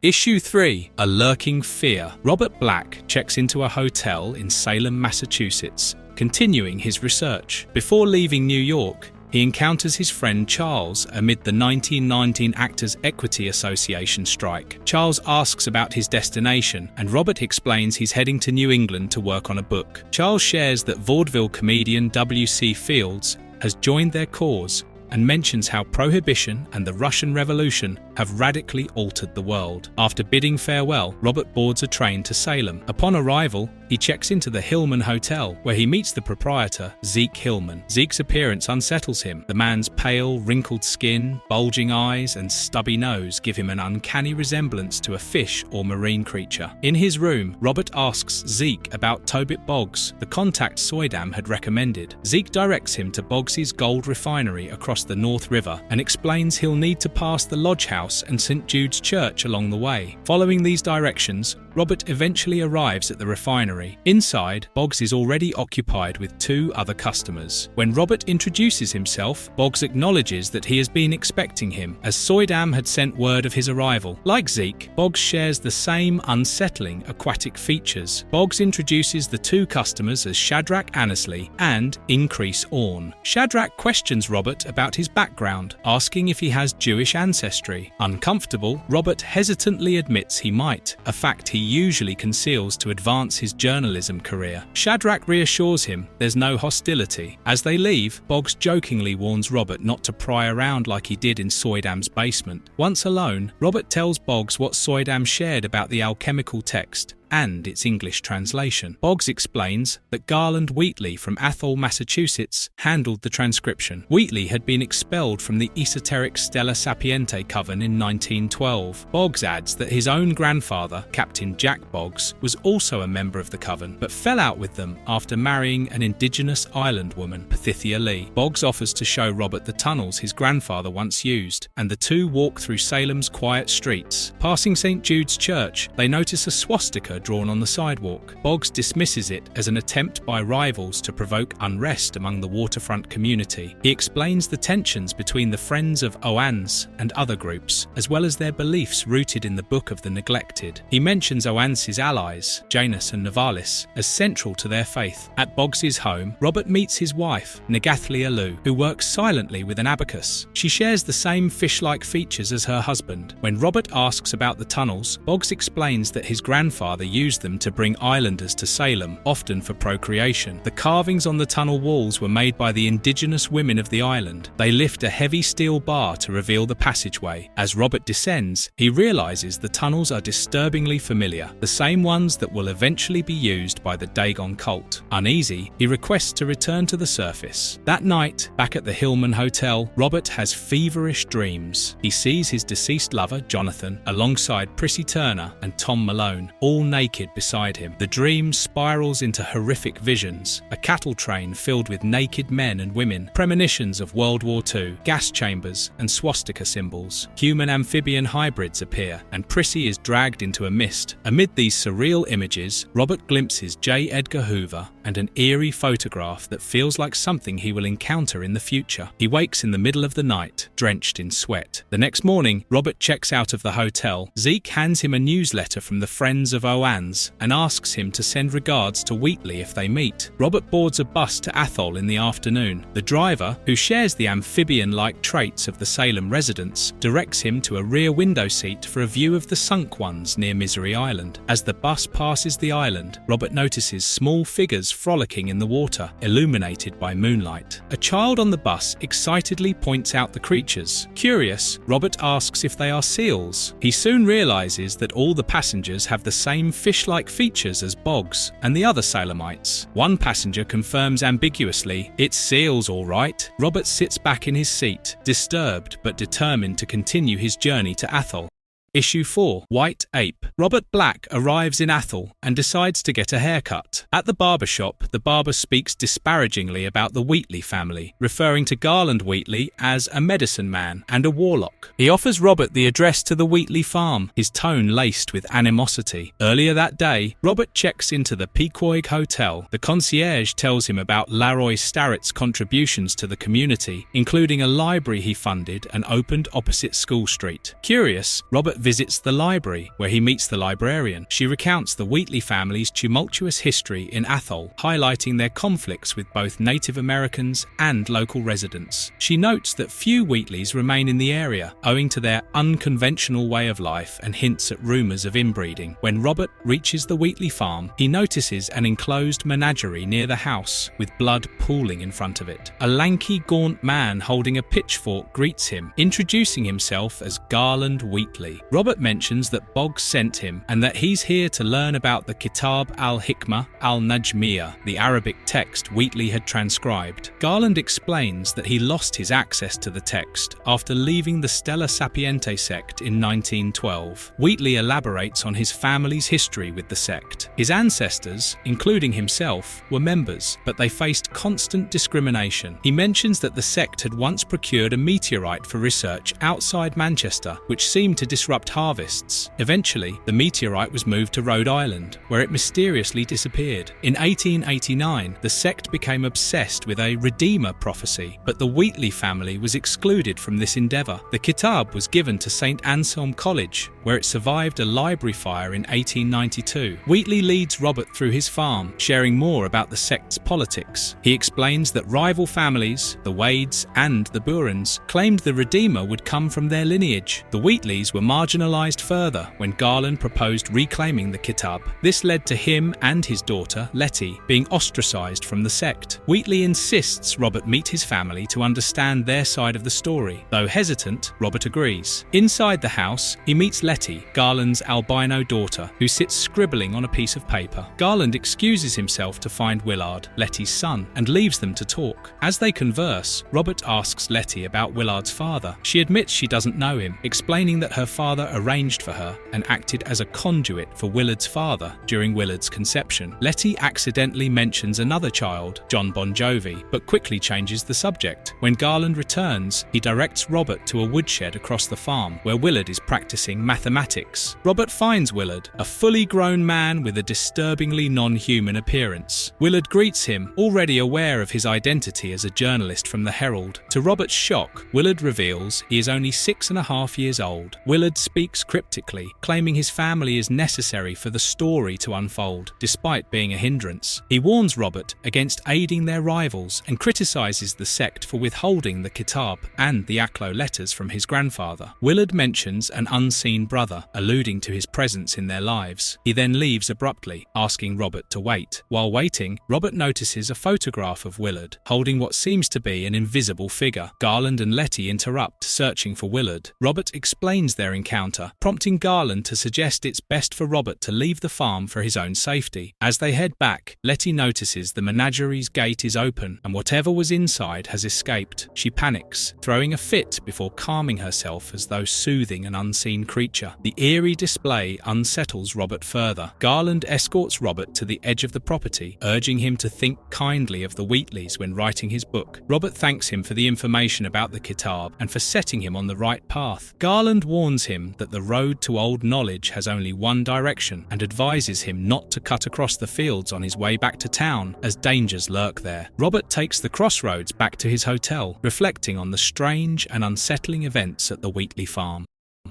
Issue 3. A Lurking Fear. Robert Black checks into a hotel in Salem, Massachusetts, continuing his research. Before leaving New York, he encounters his friend Charles amid the 1919 Actors Equity Association strike. Charles asks about his destination, and Robert explains he's heading to New England to work on a book. Charles shares that vaudeville comedian W.C. Fields has joined their cause and mentions how Prohibition and the Russian Revolution have radically altered the world. After bidding farewell, Robert boards a train to Salem. Upon arrival, he checks into the Hillman Hotel, where he meets the proprietor, Zeke Hillman. Zeke's appearance unsettles him. The man's pale, wrinkled skin, bulging eyes, and stubby nose give him an uncanny resemblance to a fish or marine creature. In his room, Robert asks Zeke about Tobit Boggs, the contact Soydam had recommended. Zeke directs him to Boggs's gold refinery across the North River and explains he'll need to pass the Lodge House and St. Jude's Church along the way. Following these directions, Robert eventually arrives at the refinery. Inside, Boggs is already occupied with 2 other customers. When Robert introduces himself, Boggs acknowledges that he has been expecting him, as Soydam had sent word of his arrival. Like Zeke, Boggs shares the same unsettling aquatic features. Boggs introduces the 2 customers as Shadrach Annesley and Increase Orne. Shadrach questions Robert about his background, asking if he has Jewish ancestry. Uncomfortable, Robert hesitantly admits he might, a fact he usually conceals to advance his journalism career. Shadrach reassures him there's no hostility. As they leave, Boggs jokingly warns Robert not to pry around like he did in Soydam's basement. Once alone, Robert tells Boggs what Soydam shared about the alchemical text and its English translation. Boggs explains that Garland Wheatley from Athol, Massachusetts, handled the transcription. Wheatley had been expelled from the esoteric Stella Sapiente coven in 1912. Boggs adds that his own grandfather, Captain Jack Boggs, was also a member of the coven, but fell out with them after marrying an indigenous island woman, Pathithia Lee. Boggs offers to show Robert the tunnels his grandfather once used, and the 2 walk through Salem's quiet streets. Passing St. Jude's Church, they notice a swastika drawn on the sidewalk. Boggs dismisses it as an attempt by rivals to provoke unrest among the waterfront community. He explains the tensions between the Friends of Oannes and other groups, as well as their beliefs rooted in the Book of the Neglected. He mentions Oannes' allies, Janus and Navalis, as central to their faith. At Boggs's home, Robert meets his wife, Negathlia Lu, who works silently with an abacus. She shares the same fish-like features as her husband. When Robert asks about the tunnels, Boggs explains that his grandfather used them to bring islanders to Salem, often for procreation. The carvings on the tunnel walls were made by the indigenous women of the island. They lift a heavy steel bar to reveal the passageway. As Robert descends, he realizes the tunnels are disturbingly familiar, the same ones that will eventually be used by the Dagon cult. Uneasy, he requests to return to the surface. That night, back at the Hillman Hotel, Robert has feverish dreams. He sees his deceased lover, Jonathan, alongside Prissy Turner and Tom Malone, all naked beside him. The dream spirals into horrific visions: a cattle train filled with naked men and women, premonitions of World War II, gas chambers and swastika symbols. Human-amphibian hybrids appear, and Prissy is dragged into a mist. Amid these surreal images, Robert glimpses J. Edgar Hoover and an eerie photograph that feels like something he will encounter in the future. He wakes in the middle of the night, drenched in sweat. The next morning, Robert checks out of the hotel. Zeke hands him a newsletter from the Friends of Oannes and asks him to send regards to Wheatley if they meet. Robert boards a bus to Athol in the afternoon. The driver, who shares the amphibian-like traits of the Salem residents, directs him to a rear window seat for a view of the sunk ones near Misery Island. As the bus passes the island, Robert notices small figures frolicking in the water, illuminated by moonlight. A child on the bus excitedly points out the creatures. Curious, Robert asks if they are seals. He soon realizes that all the passengers have the same fish-like features as Boggs and the other Salemites. One passenger confirms ambiguously, "It's seals, all right." Robert sits back in his seat, disturbed but determined to continue his journey to Athol. Issue 4, White Ape. Robert Black arrives in Athol and decides to get a haircut. At the barber shop, the barber speaks disparagingly about the Wheatley family, referring to Garland Wheatley as a medicine man and a warlock. He offers Robert the address to the Wheatley farm, his tone laced with animosity. Earlier that day, Robert checks into the Pequoig Hotel. The concierge tells him about Laroy Starrett's contributions to the community, including a library he funded and opened opposite School Street. Curious, Robert visits the library, where he meets the librarian. She recounts the Wheatley family's tumultuous history in Athol, highlighting their conflicts with both Native Americans and local residents. She notes that few Wheatleys remain in the area, owing to their unconventional way of life, and hints at rumours of inbreeding. When Robert reaches the Wheatley farm, he notices an enclosed menagerie near the house, with blood pooling in front of it. A lanky, gaunt man holding a pitchfork greets him, introducing himself as Garland Wheatley. Robert mentions that Boggs sent him and that he's here to learn about the Kitab al-Hikmah al-Najmiyah, the Arabic text Wheatley had transcribed. Garland explains that he lost his access to the text after leaving the Stella Sapiente sect in 1912. Wheatley elaborates on his family's history with the sect. His ancestors, including himself, were members, but they faced constant discrimination. He mentions that the sect had once procured a meteorite for research outside Manchester, which seemed to disrupt harvests. Eventually, the meteorite was moved to Rhode Island, where it mysteriously disappeared. In 1889, the sect became obsessed with a Redeemer prophecy, but the Wheatley family was excluded from this endeavour. The Kitab was given to St. Anselm College, where it survived a library fire in 1892. Wheatley leads Robert through his farm, sharing more about the sect's politics. He explains that rival families, the Wades and the Burens, claimed the Redeemer would come from their lineage. The Wheatleys were marginalised further when Garland proposed reclaiming the Kitab. This led to him and his daughter, Letty, being ostracised from the sect. Wheatley insists Robert meet his family to understand their side of the story. Though hesitant, Robert agrees. Inside the house, he meets Letty, Garland's albino daughter, who sits scribbling on a piece of paper. Garland excuses himself to find Willard, Letty's son, and leaves them to talk. As they converse, Robert asks Letty about Willard's father. She admits she doesn't know him, explaining that her father grandfather arranged for her and acted as a conduit for Willard's father during Willard's conception. Letty accidentally mentions another child, John Bon Jovi, but quickly changes the subject. When Garland returns, he directs Robert to a woodshed across the farm where Willard is practicing mathematics. Robert finds Willard, a fully grown man with a disturbingly non-human appearance. Willard greets him, already aware of his identity as a journalist from the Herald. To Robert's shock, Willard reveals he is only 6.5 years old. Willard speaks cryptically, claiming his family is necessary for the story to unfold, despite being a hindrance. He warns Robert against aiding their rivals and criticizes the sect for withholding the kitab and the Aklo letters from his grandfather. Willard mentions an unseen brother, alluding to his presence in their lives. He then leaves abruptly, asking Robert to wait. While waiting, Robert notices a photograph of Willard, holding what seems to be an invisible figure. Garland and Letty interrupt, searching for Willard. Robert explains their encounter, prompting Garland to suggest it's best for Robert to leave the farm for his own safety. As they head back, Letty notices the menagerie's gate is open and whatever was inside has escaped. She panics, throwing a fit before calming herself as though soothing an unseen creature. The eerie display unsettles Robert further. Garland escorts Robert to the edge of the property, urging him to think kindly of the Wheatleys when writing his book. Robert thanks him for the information about the kitab and for setting him on the right path. Garland warns him that the road to old knowledge has only one direction and advises him not to cut across the fields on his way back to town, as dangers lurk there. Robert takes the crossroads back to his hotel, reflecting on the strange and unsettling events at the Wheatley farm.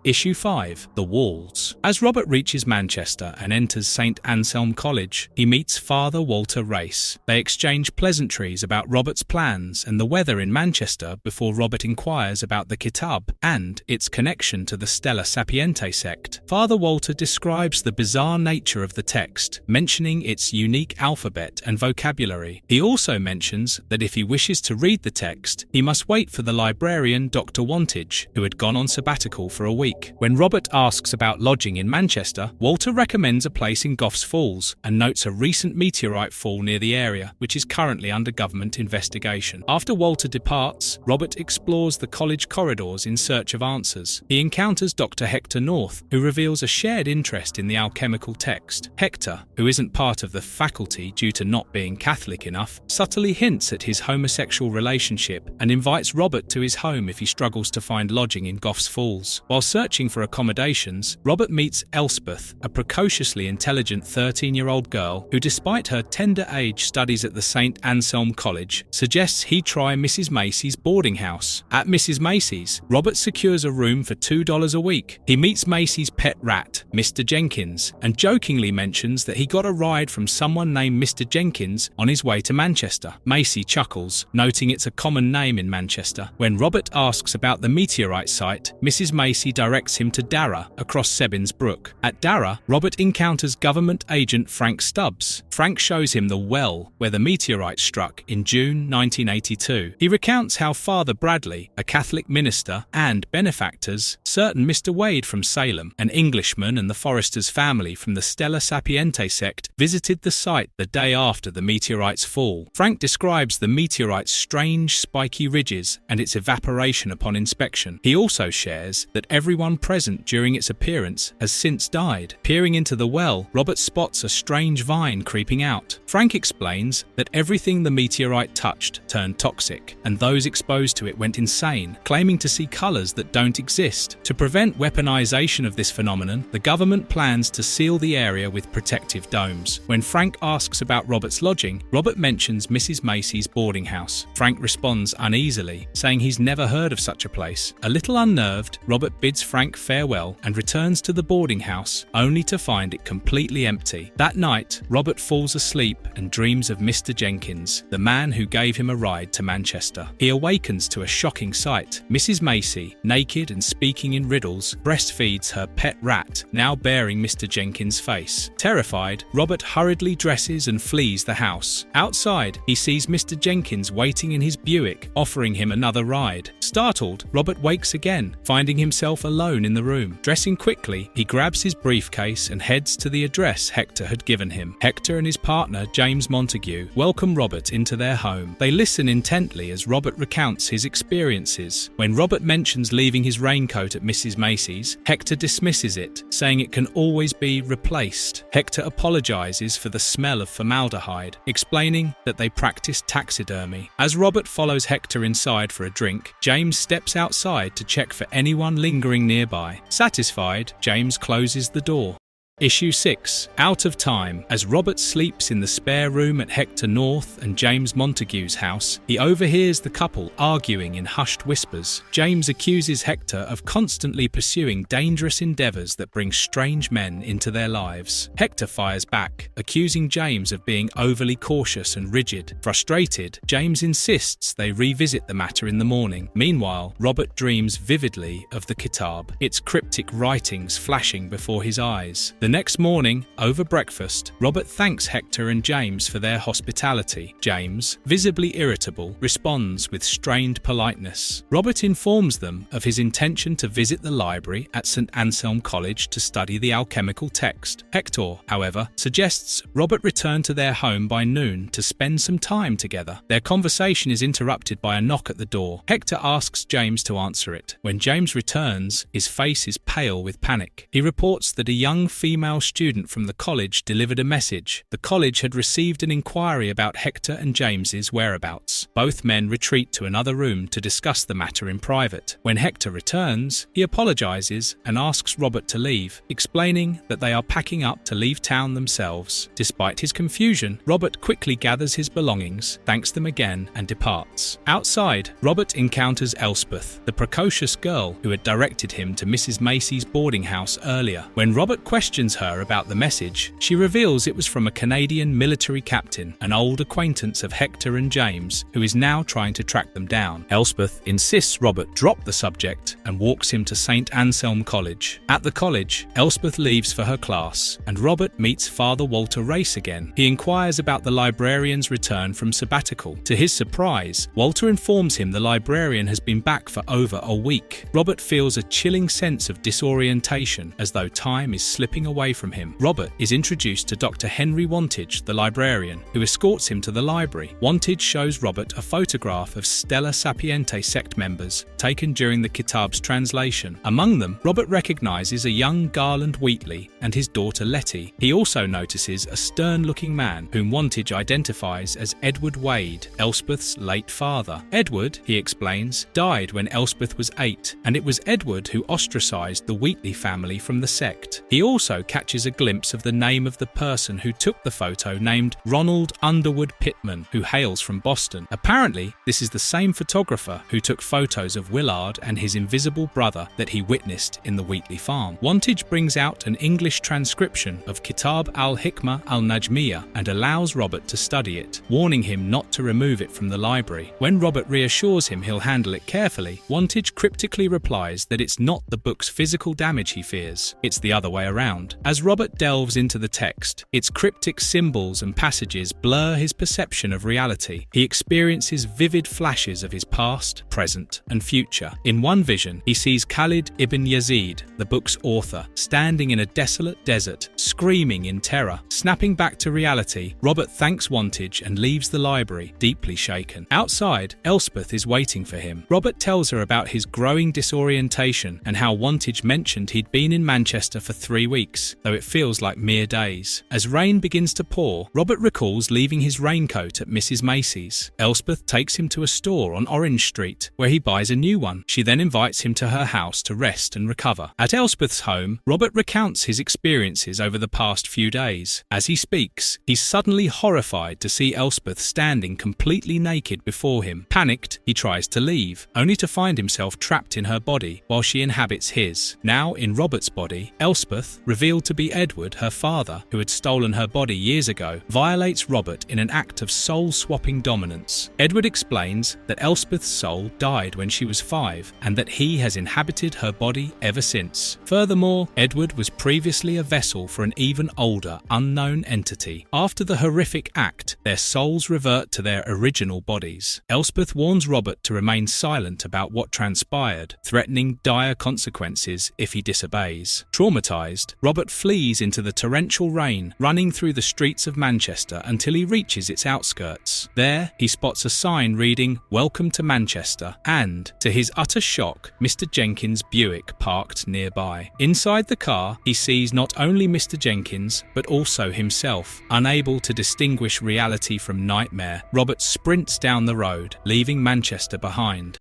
Issue 5. The Walls. As Robert reaches Manchester and enters St. Anselm College, he meets Father Walter Race. They exchange pleasantries about Robert's plans and the weather in Manchester before Robert inquires about the Kitab and its connection to the Stella Sapiente sect. Father Walter describes the bizarre nature of the text, mentioning its unique alphabet and vocabulary. He also mentions that if he wishes to read the text, he must wait for the librarian Dr. Wantage, who had gone on sabbatical for a week. When Robert asks about lodging in Manchester, Walter recommends a place in Goffs Falls and notes a recent meteorite fall near the area, which is currently under government investigation. After Walter departs, Robert explores the college corridors in search of answers. He encounters Dr. Hector North, who reveals a shared interest in the alchemical text. Hector, who isn't part of the faculty due to not being Catholic enough, subtly hints at his homosexual relationship and invites Robert to his home if he struggles to find lodging in Goffs Falls. While searching for accommodations, Robert meets Elspeth, a precociously intelligent 13-year-old girl who, despite her tender age, studies at the St. Anselm College, suggests he try Mrs. Macy's boarding house. At Mrs. Macy's, Robert secures a room for $2 a week. He meets Macy's pet rat, Mr. Jenkins, and jokingly mentions that he got a ride from someone named Mr. Jenkins on his way to Manchester. Macy chuckles, noting it's a common name in Manchester. When Robert asks about the meteorite site, Mrs. Macy directs him to Darra, across Sebbins Brook. At Darra, Robert encounters government agent Frank Stubbs. Frank shows him the well where the meteorite struck in June 1982. He recounts how Father Bradley, a Catholic minister, and benefactors, certain Mr. Wade from Salem, an Englishman and the Forester's family from the Stella Sapiente sect, visited the site the day after the meteorite's fall. Frank describes the meteorite's strange spiky ridges and its evaporation upon inspection. He also shares that everyone present during its appearance has since died. Peering into the well, Robert spots a strange vine creeping out. Frank explains that everything the meteorite touched turned toxic, and those exposed to it went insane, claiming to see colours that don't exist. To prevent weaponization of this phenomenon, the government plans to seal the area with protective domes. When Frank asks about Robert's lodging, Robert mentions Mrs. Macy's boarding house. Frank responds uneasily, saying he's never heard of such a place. A little unnerved, Robert bids Frank farewell and returns to the boarding house, only to find it completely empty. That night, Robert falls asleep and dreams of Mr. Jenkins, the man who gave him a ride to Manchester. He awakens to a shocking sight. Mrs. Macy, naked and speaking in riddles, breastfeeds her pet rat, now bearing Mr. Jenkins' face. Terrified, Robert hurriedly dresses and flees the house. Outside, he sees Mr. Jenkins waiting in his Buick, offering him another ride. Startled, Robert wakes again, finding himself alone in the room. Dressing quickly, he grabs his briefcase and heads to the address Hector had given him. Hector and his partner, James Montague, welcome Robert into their home. They listen intently as Robert recounts his experiences. When Robert mentions leaving his raincoat at Mrs. Macy's, Hector dismisses it, saying it can always be replaced. Hector apologizes for the smell of formaldehyde, explaining that they practice taxidermy. As Robert follows Hector inside for a drink, James steps outside to check for anyone lingering nearby. Satisfied, James closes the door. Issue 6. Out of Time. As Robert sleeps in the spare room at Hector North and James Montague's house, he overhears the couple arguing in hushed whispers. James accuses Hector of constantly pursuing dangerous endeavors that bring strange men into their lives. Hector fires back, accusing James of being overly cautious and rigid. Frustrated, James insists they revisit the matter in the morning. Meanwhile, Robert dreams vividly of the kitab, its cryptic writings flashing before his eyes. The next morning, over breakfast, Robert thanks Hector and James for their hospitality. James, visibly irritable, responds with strained politeness. Robert informs them of his intention to visit the library at St. Anselm College to study the alchemical text. Hector, however, suggests Robert return to their home by noon to spend some time together. Their conversation is interrupted by a knock at the door. Hector asks James to answer it. When James returns, his face is pale with panic. He reports that a young female student from the college delivered a message. The college had received an inquiry about Hector and James's whereabouts. Both men retreat to another room to discuss the matter in private. When Hector returns, he apologizes and asks Robert to leave, explaining that they are packing up to leave town themselves. Despite his confusion, Robert quickly gathers his belongings, thanks them again, and departs. Outside, Robert encounters Elspeth, the precocious girl who had directed him to Mrs. Macy's boarding house earlier. When Robert questions her about the message, she reveals it was from a Canadian military captain, an old acquaintance of Hector and James, who is now trying to track them down. Elspeth insists Robert drop the subject and walks him to St. Anselm College. At the college, Elspeth leaves for her class, and Robert meets Father Walter Race again. He inquires about the librarian's return from sabbatical. To his surprise, Walter informs him the librarian has been back for over a week. Robert feels a chilling sense of disorientation, as though time is slipping away from him. Robert is introduced to Dr. Henry Wantage, the librarian, who escorts him to the library. Wantage shows Robert a photograph of Stella Sapiente sect members taken during the Kitab's translation. Among them, Robert recognizes a young Garland Wheatley and his daughter Letty. He also notices a stern-looking man whom Wantage identifies as Edward Wade, Elspeth's late father. Edward, he explains, died when Elspeth was 8, and it was Edward who ostracized the Wheatley family from the sect. He also catches a glimpse of the name of the person who took the photo, named Ronald Underwood Pittman, who hails from Boston. Apparently, this is the same photographer who took photos of Willard and his invisible brother that he witnessed in the Wheatley farm. Wantage brings out an English transcription of Kitab al-Hikmah al-Najmiyah and allows Robert to study it, warning him not to remove it from the library. When Robert reassures him he'll handle it carefully, Wantage cryptically replies that it's not the book's physical damage he fears, it's the other way around. As Robert delves into the text, its cryptic symbols and passages blur his perception of reality. He experiences vivid flashes of his past, present, and future. In one vision, he sees Khalid ibn Yazid, the book's author, standing in a desolate desert, screaming in terror. Snapping back to reality, Robert thanks Wantage and leaves the library, deeply shaken. Outside, Elspeth is waiting for him. Robert tells her about his growing disorientation and how Wantage mentioned he'd been in Manchester for 3 weeks, though it feels like mere days. As rain begins to pour, Robert recalls leaving his raincoat at Mrs. Macy's. Elspeth takes him to a store on Orange Street, where he buys a new one. She then invites him to her house to rest and recover. At Elspeth's home, Robert recounts his experiences over the past few days. As he speaks, he's suddenly horrified to see Elspeth standing completely naked before him. Panicked, he tries to leave, only to find himself trapped in her body while she inhabits his. Now in Robert's body, Elspeth reveals revealed to be Edward, her father, who had stolen her body years ago, violates Robert in an act of soul-swapping dominance. Edward explains that Elspeth's soul died when she was 5 and that he has inhabited her body ever since. Furthermore, Edward was previously a vessel for an even older, unknown entity. After the horrific act, their souls revert to their original bodies. Elspeth warns Robert to remain silent about what transpired, threatening dire consequences if he disobeys. Traumatized, Robert flees into the torrential rain, running through the streets of Manchester until he reaches its outskirts. There, he spots a sign reading, "Welcome to Manchester," and, to his utter shock, Mr. Jenkins' Buick parked nearby. Inside the car, he sees not only Mr. Jenkins, but also himself. Unable to distinguish reality from nightmare, Robert sprints down the road, leaving Manchester behind.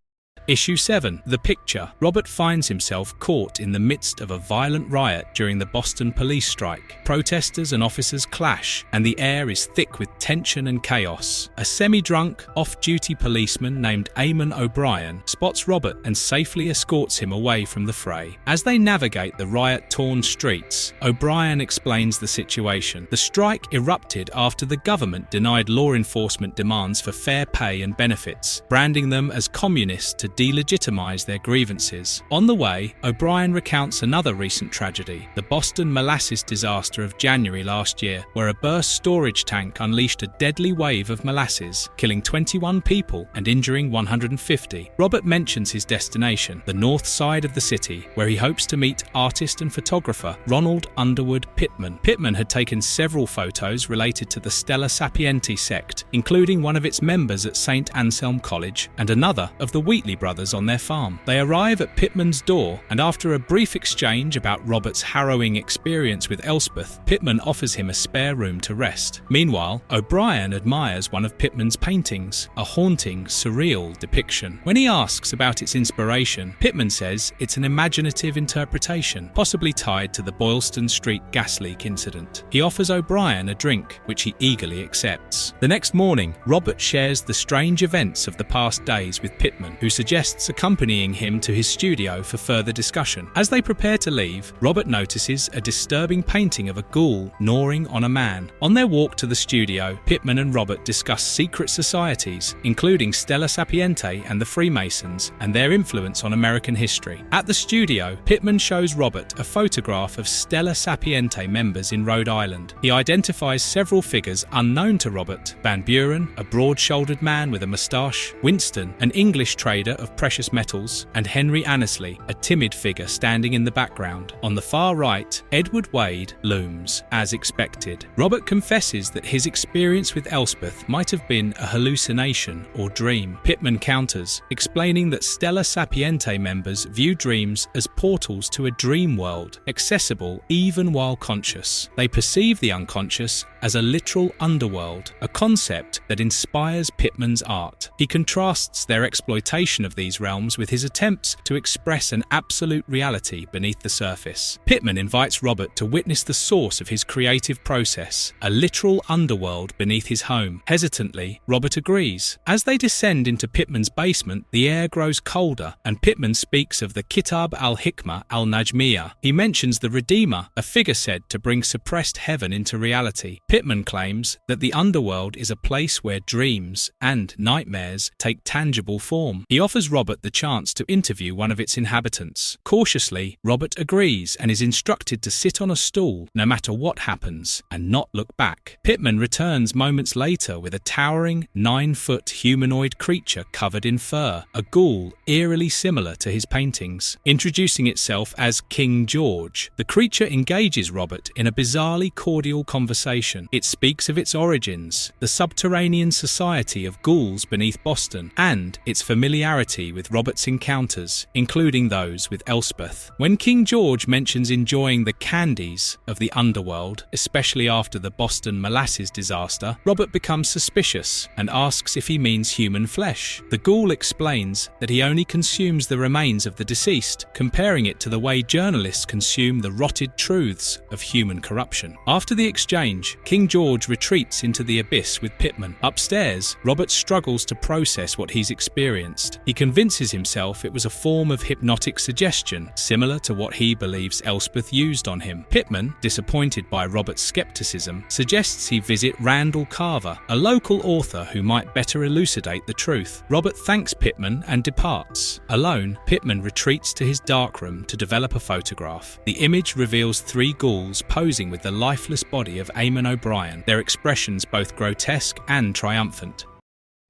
Issue 7. The Picture. Robert finds himself caught in the midst of a violent riot during the Boston police strike. Protesters and officers clash, and the air is thick with tension and chaos. A semi-drunk, off-duty policeman named Eamon O'Brien spots Robert and safely escorts him away from the fray. As they navigate the riot-torn streets, O'Brien explains the situation. The strike erupted after the government denied law enforcement demands for fair pay and benefits, branding them as communists to delegitimize their grievances. On the way, O'Brien recounts another recent tragedy, the Boston molasses disaster of January last year, where a burst storage tank unleashed a deadly wave of molasses, killing 21 people and injuring 150. Robert mentions his destination, the north side of the city, where he hopes to meet artist and photographer Ronald Underwood Pittman. Pittman had taken several photos related to the Stella Sapienti sect, including one of its members at St. Anselm College and another of the Wheatley brothers on their farm. They arrive at Pittman's door, and after a brief exchange about Robert's harrowing experience with Elspeth, Pittman offers him a spare room to rest. Meanwhile, O'Brien admires one of Pittman's paintings, a haunting, surreal depiction. When he asks about its inspiration, Pittman says it's an imaginative interpretation, possibly tied to the Boylston Street gas leak incident. He offers O'Brien a drink, which he eagerly accepts. The next morning, Robert shares the strange events of the past days with Pittman, who suggests accompanying him to his studio for further discussion. As they prepare to leave, Robert notices a disturbing painting of a ghoul gnawing on a man. On their walk to the studio, Pittman and Robert discuss secret societies, including Stella Sapienti and the Freemasons, and their influence on American history. At the studio, Pittman shows Robert a photograph of Stella Sapienti members in Rhode Island. He identifies several figures unknown to Robert: Van Buren, a broad-shouldered man with a moustache; Winston, an English trader of precious metals; and Henry Annesley, a timid figure standing in the background. On the far right, Edward Wade looms, as expected. Robert confesses that his experience with Elspeth might have been a hallucination or dream. Pittman counters, explaining that Stella Sapienti members view dreams as portals to a dream world, accessible even while conscious. They perceive the unconscious as a literal underworld, a concept that inspires Pittman's art. He contrasts their exploitation of these realms with his attempts to express an absolute reality beneath the surface. Pittman invites Robert to witness the source of his creative process, a literal underworld beneath his home. Hesitantly, Robert agrees. As they descend into Pittman's basement, the air grows colder, and Pittman speaks of the Kitab al-Hikmah al-Najmiyah. He mentions the Redeemer, a figure said to bring suppressed heaven into reality. Pittman claims that the underworld is a place where dreams and nightmares take tangible form. He offers Robert the chance to interview one of its inhabitants. Cautiously, Robert agrees and is instructed to sit on a stool no matter what happens and not look back. Pittman returns moments later with a towering 9-foot humanoid creature covered in fur, a ghoul eerily similar to his paintings. Introducing itself as King George, the creature engages Robert in a bizarrely cordial conversation. It speaks of its origins, the subterranean society of ghouls beneath Boston, and its familiarity with Robert's encounters, including those with Elspeth. When King George mentions enjoying the candies of the underworld, especially after the Boston molasses disaster, Robert becomes suspicious and asks if he means human flesh. The ghoul explains that he only consumes the remains of the deceased, comparing it to the way journalists consume the rotted truths of human corruption. After the exchange, King George retreats into the abyss with Pittman. Upstairs, Robert struggles to process what he's experienced. He convinces himself it was a form of hypnotic suggestion, similar to what he believes Elspeth used on him. Pittman, disappointed by Robert's skepticism, suggests he visit Randall Carver, a local author who might better elucidate the truth. Robert thanks Pittman and departs. Alone, Pittman retreats to his darkroom to develop a photograph. The image reveals three ghouls posing with the lifeless body of Eamon O'Brien, their expressions both grotesque and triumphant.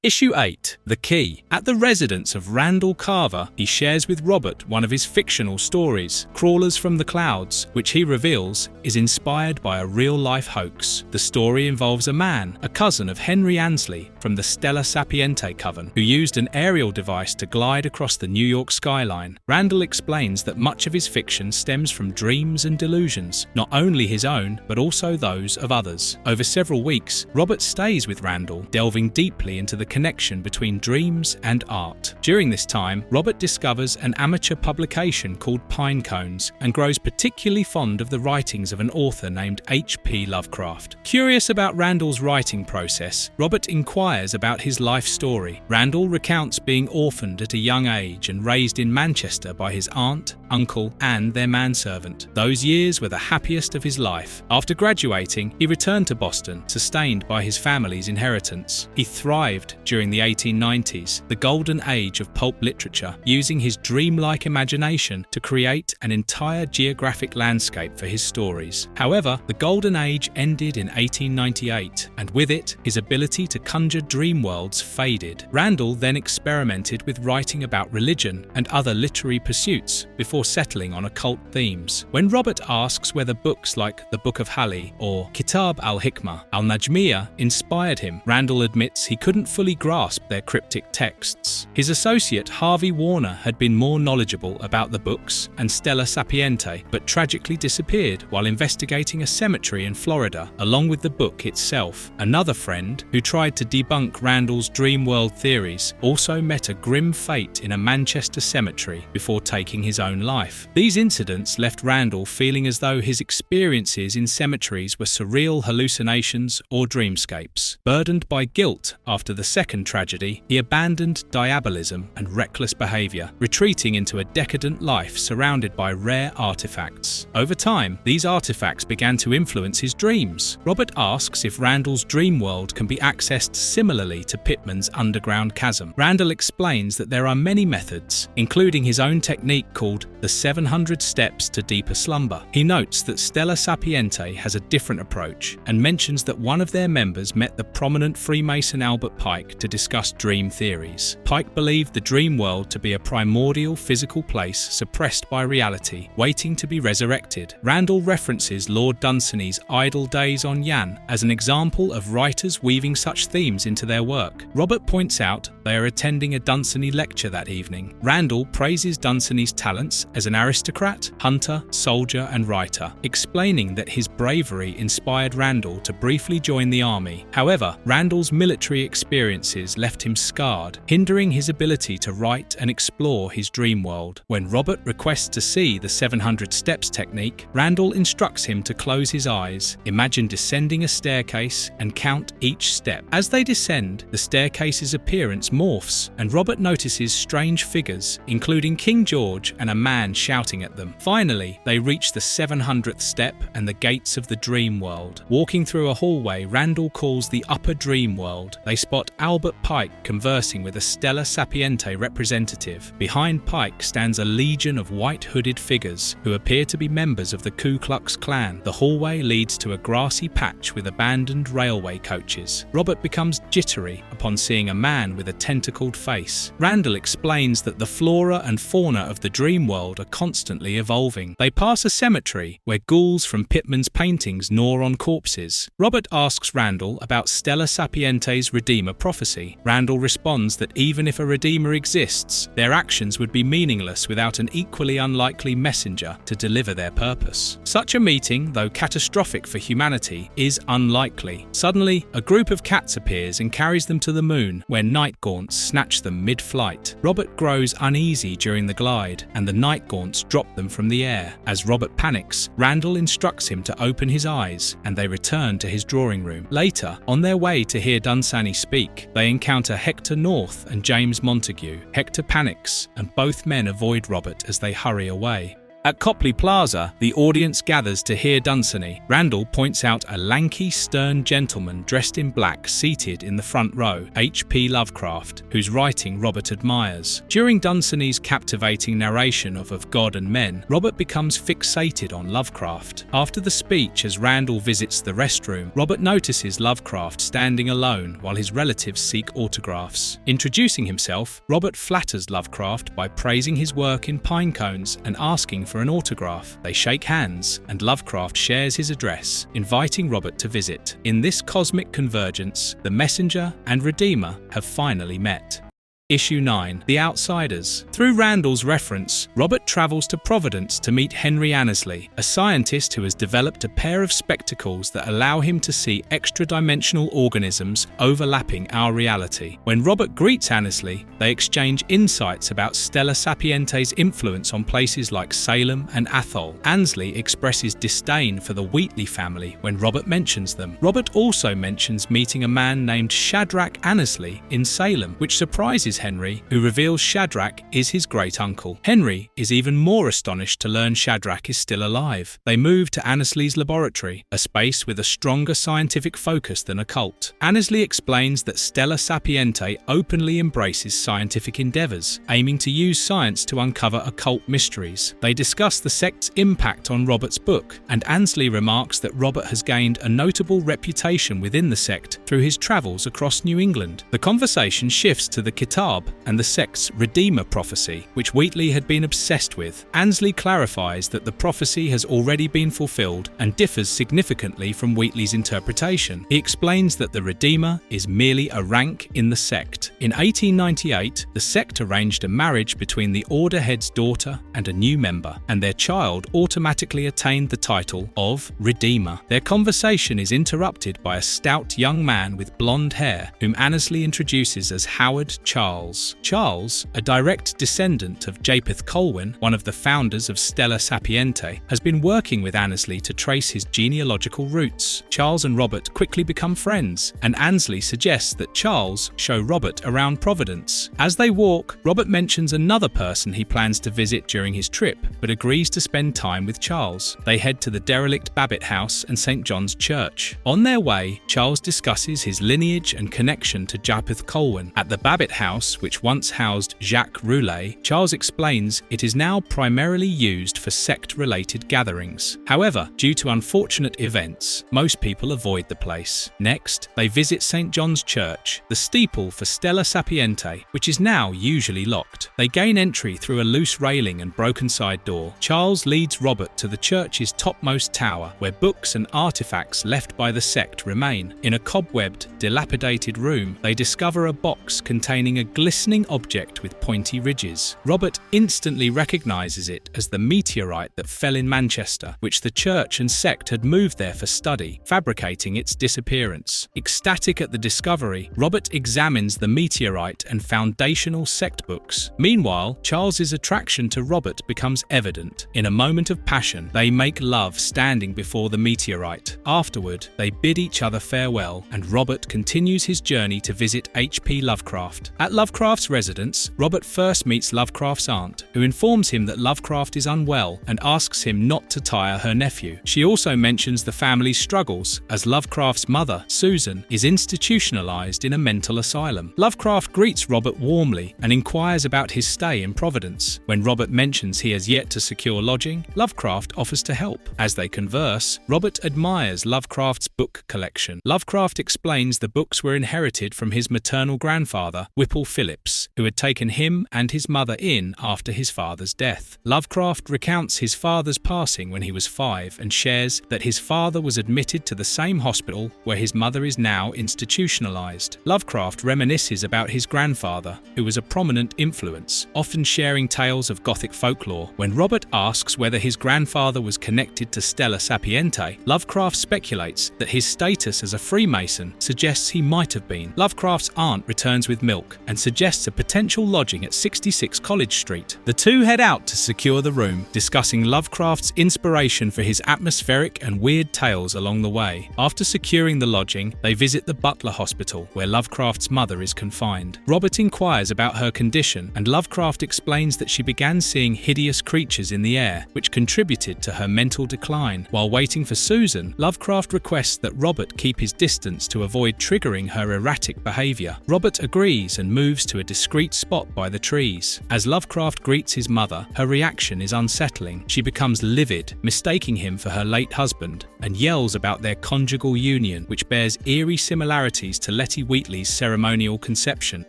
Issue 8. The Key. At the residence of Randall Carver, he shares with Robert one of his fictional stories, Crawlers from the Clouds, which he reveals is inspired by a real-life hoax. The story involves a man, a cousin of Henry Annesley from the Stella Sapiente coven, who used an aerial device to glide across the New York skyline. Randall explains that much of his fiction stems from dreams and delusions, not only his own, but also those of others. Over several weeks, Robert stays with Randall, delving deeply into the connection between dreams and art. During this time, Robert discovers an amateur publication called Pine Cones and grows particularly fond of the writings of an author named H.P. Lovecraft. Curious about Randall's writing process, Robert inquires about his life story. Randall recounts being orphaned at a young age and raised in Manchester by his aunt, uncle, and their manservant. Those years were the happiest of his life. After graduating, he returned to Boston, sustained by his family's inheritance. He thrived during the 1890s, the golden age of pulp literature, using his dreamlike imagination to create an entire geographic landscape for his stories. However, the golden age ended in 1898, and with it, his ability to conjure dream worlds faded. Randall then experimented with writing about religion and other literary pursuits before settling on occult themes. When Robert asks whether books like The Book of Hali or Kitab al-Hikmah al-Najmiyah inspired him, Randall admits he couldn't fully grasp their cryptic texts. His associate Harvey Warner had been more knowledgeable about the books and Stella Sapiente, but tragically disappeared while investigating a cemetery in Florida, along with the book itself. Another friend, who tried to debunk Randall's dream world theories, also met a grim fate in a Manchester cemetery before taking his own life. These incidents left Randall feeling as though his experiences in cemeteries were surreal hallucinations or dreamscapes. Burdened by guilt after the second tragedy, he abandoned diabolism and reckless behavior, retreating into a decadent life surrounded by rare artifacts. Over time, these artifacts began to influence his dreams. Robert asks if Randall's dream world can be accessed similarly to Pittman's underground chasm. Randall explains that there are many methods, including his own technique called the 700 Steps to Deeper Slumber. He notes that Stella Sapiente has a different approach and mentions that one of their members met the prominent Freemason Albert Pike to discuss dream theories. Pike believed the dream world to be a primordial physical place suppressed by reality, waiting to be resurrected. Randall references Lord Dunsany's Idle Days on Yann as an example of writers weaving such themes into their work. Robert points out they are attending a Dunsany lecture that evening. Randall praises Dunsany's talents as an aristocrat, hunter, soldier, and writer, explaining that his bravery inspired Randall to briefly join the army. However, Randall's military experiences left him scarred, hindering his ability to write and explore his dream world. When Robert requests to see the 700 Steps technique, Randall instructs him to close his eyes, imagine descending a staircase, and count each step. As they descend, the staircase's appearance morphs, and Robert notices strange figures, including King George and a man shouting at them. Finally, they reach the 700th step and the gates of the dream world. Walking through a hallway Randall calls the upper dream world, they spot Albert Pike conversing with a Stella Sapiente representative. Behind Pike stands a legion of white-hooded figures who appear to be members of the Ku Klux Klan. The hallway leads to a grassy patch with abandoned railway coaches. Robert becomes jittery upon seeing a man with a tentacled face. Randall explains that the flora and fauna of the dream world are constantly evolving. They pass a cemetery where ghouls from Pittman's paintings gnaw on corpses. Robert asks Randall about Stella Sapiente's Redeemer prophecy. Randall responds that even if a Redeemer exists, their actions would be meaningless without an equally unlikely messenger to deliver their purpose. Such a meeting, though catastrophic for humanity, is unlikely. Suddenly, a group of cats appears and carries them to the moon, where night gaunts snatch them mid-flight. Robert grows uneasy during the glide, and the night gaunts drop them from the air. As Robert panics, Randall instructs him to open his eyes, and they return to his drawing room. Later, on their way to hear Dunsany speak, they encounter Hector North and James Montague. Hector panics, and both men avoid Robert as they hurry away. At Copley Plaza, the audience gathers to hear Dunsany. Randall points out a lanky, stern gentleman dressed in black seated in the front row, H.P. Lovecraft, whose writing Robert admires. During Dunsany's captivating narration of God and Men, Robert becomes fixated on Lovecraft. After the speech, as Randall visits the restroom, Robert notices Lovecraft standing alone while his relatives seek autographs. Introducing himself, Robert flatters Lovecraft by praising his work in pine cones and asking for an autograph. They shake hands, and Lovecraft shares his address, inviting Robert to visit. In this cosmic convergence, the Messenger and Redeemer have finally met. Issue 9. The Outsiders. Through Randall's reference, Robert travels to Providence to meet Henry Annesley, a scientist who has developed a pair of spectacles that allow him to see extra-dimensional organisms overlapping our reality. When Robert greets Annesley, they exchange insights about Stella Sapiente's influence on places like Salem and Athol. Annesley expresses disdain for the Wheatley family when Robert mentions them. Robert also mentions meeting a man named Shadrach Annesley in Salem, which surprises Henry, who reveals Shadrach is his great-uncle. Henry is even more astonished to learn Shadrach is still alive. They move to Annesley's laboratory, a space with a stronger scientific focus than occult. Annesley explains that Stella Sapiente openly embraces scientific endeavors, aiming to use science to uncover occult mysteries. They discuss the sect's impact on Robert's book, and Annesley remarks that Robert has gained a notable reputation within the sect through his travels across New England. The conversation shifts to the Kitab and the sect's Redeemer prophecy, which Wheatley had been obsessed with. Annesley clarifies that the prophecy has already been fulfilled and differs significantly from Wheatley's interpretation. He explains that the Redeemer is merely a rank in the sect. In 1898, the sect arranged a marriage between the Order head's daughter and a new member, and their child automatically attained the title of Redeemer. Their conversation is interrupted by a stout young man with blonde hair, whom Annesley introduces as Howard Charles. Charles, a direct descendant of Japheth Colwyn, one of the founders of Stella Sapiente, has been working with Annesley to trace his genealogical roots. Charles and Robert quickly become friends, and Annesley suggests that Charles show Robert around Providence. As they walk, Robert mentions another person he plans to visit during his trip, but agrees to spend time with Charles. They head to the derelict Babbitt House and St. John's Church. On their way, Charles discusses his lineage and connection to Japheth Colwyn. At the Babbitt House, which once housed Jacques Roulet, Charles explains it is now primarily used for sect-related gatherings. However, due to unfortunate events, most people avoid the place. Next, they visit St. John's Church, the steeple for Stella Sapiente, which is now usually locked. They gain entry through a loose railing and broken side door. Charles leads Robert to the church's topmost tower, where books and artifacts left by the sect remain. In a cobwebbed, dilapidated room, they discover a box containing a glistening object with pointy ridges. Robert instantly recognizes it as the meteorite that fell in Manchester, which the church and sect had moved there for study, fabricating its disappearance. Ecstatic at the discovery, Robert examines the meteorite and foundational sect books. Meanwhile, Charles's attraction to Robert becomes evident. In a moment of passion, they make love standing before the meteorite. Afterward, they bid each other farewell, and Robert continues his journey to visit H.P. Lovecraft. At Lovecraft's residence, Robert first meets Lovecraft's aunt, who informs him that Lovecraft is unwell and asks him not to tire her nephew. She also mentions the family's struggles, as Lovecraft's mother, Susan, is institutionalized in a mental asylum. Lovecraft greets Robert warmly and inquires about his stay in Providence. When Robert mentions he has yet to secure lodging, Lovecraft offers to help. As they converse, Robert admires Lovecraft's book collection. Lovecraft explains the books were inherited from his maternal grandfather, Whipple Phillips, who had taken him and his mother in after his father's death. Lovecraft recounts his father's passing when he was 5 and shares that his father was admitted to the same hospital where his mother is now institutionalized. Lovecraft reminisces about his grandfather, who was a prominent influence, often sharing tales of Gothic folklore. When Robert asks whether his grandfather was connected to Stella Sapiente, Lovecraft speculates that his status as a Freemason suggests he might have been. Lovecraft's aunt returns with milk and suggests a potential lodging at 66 College Street. The two head out to secure the room, discussing Lovecraft's inspiration for his atmospheric and weird tales along the way. After securing the lodging, they visit the Butler Hospital, where Lovecraft's mother is confined. Robert inquires about her condition, and Lovecraft explains that she began seeing hideous creatures in the air, which contributed to her mental decline. While waiting for Susan, Lovecraft requests that Robert keep his distance to avoid triggering her erratic behavior. Robert agrees and moves to a discreet spot by the trees. As Lovecraft greets his mother, her reaction is unsettling. She becomes livid, mistaking him for her late husband, and yells about their conjugal union, which bears eerie similarities to Letty Wheatley's ceremonial conception,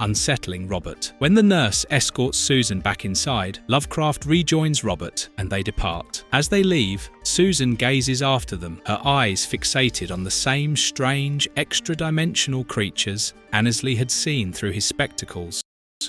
unsettling Robert. When the nurse escorts Susan back inside, Lovecraft rejoins Robert, and they depart. As they leave, Susan gazes after them, her eyes fixated on the same strange, extra-dimensional creatures Annesley had seen through his spectacles.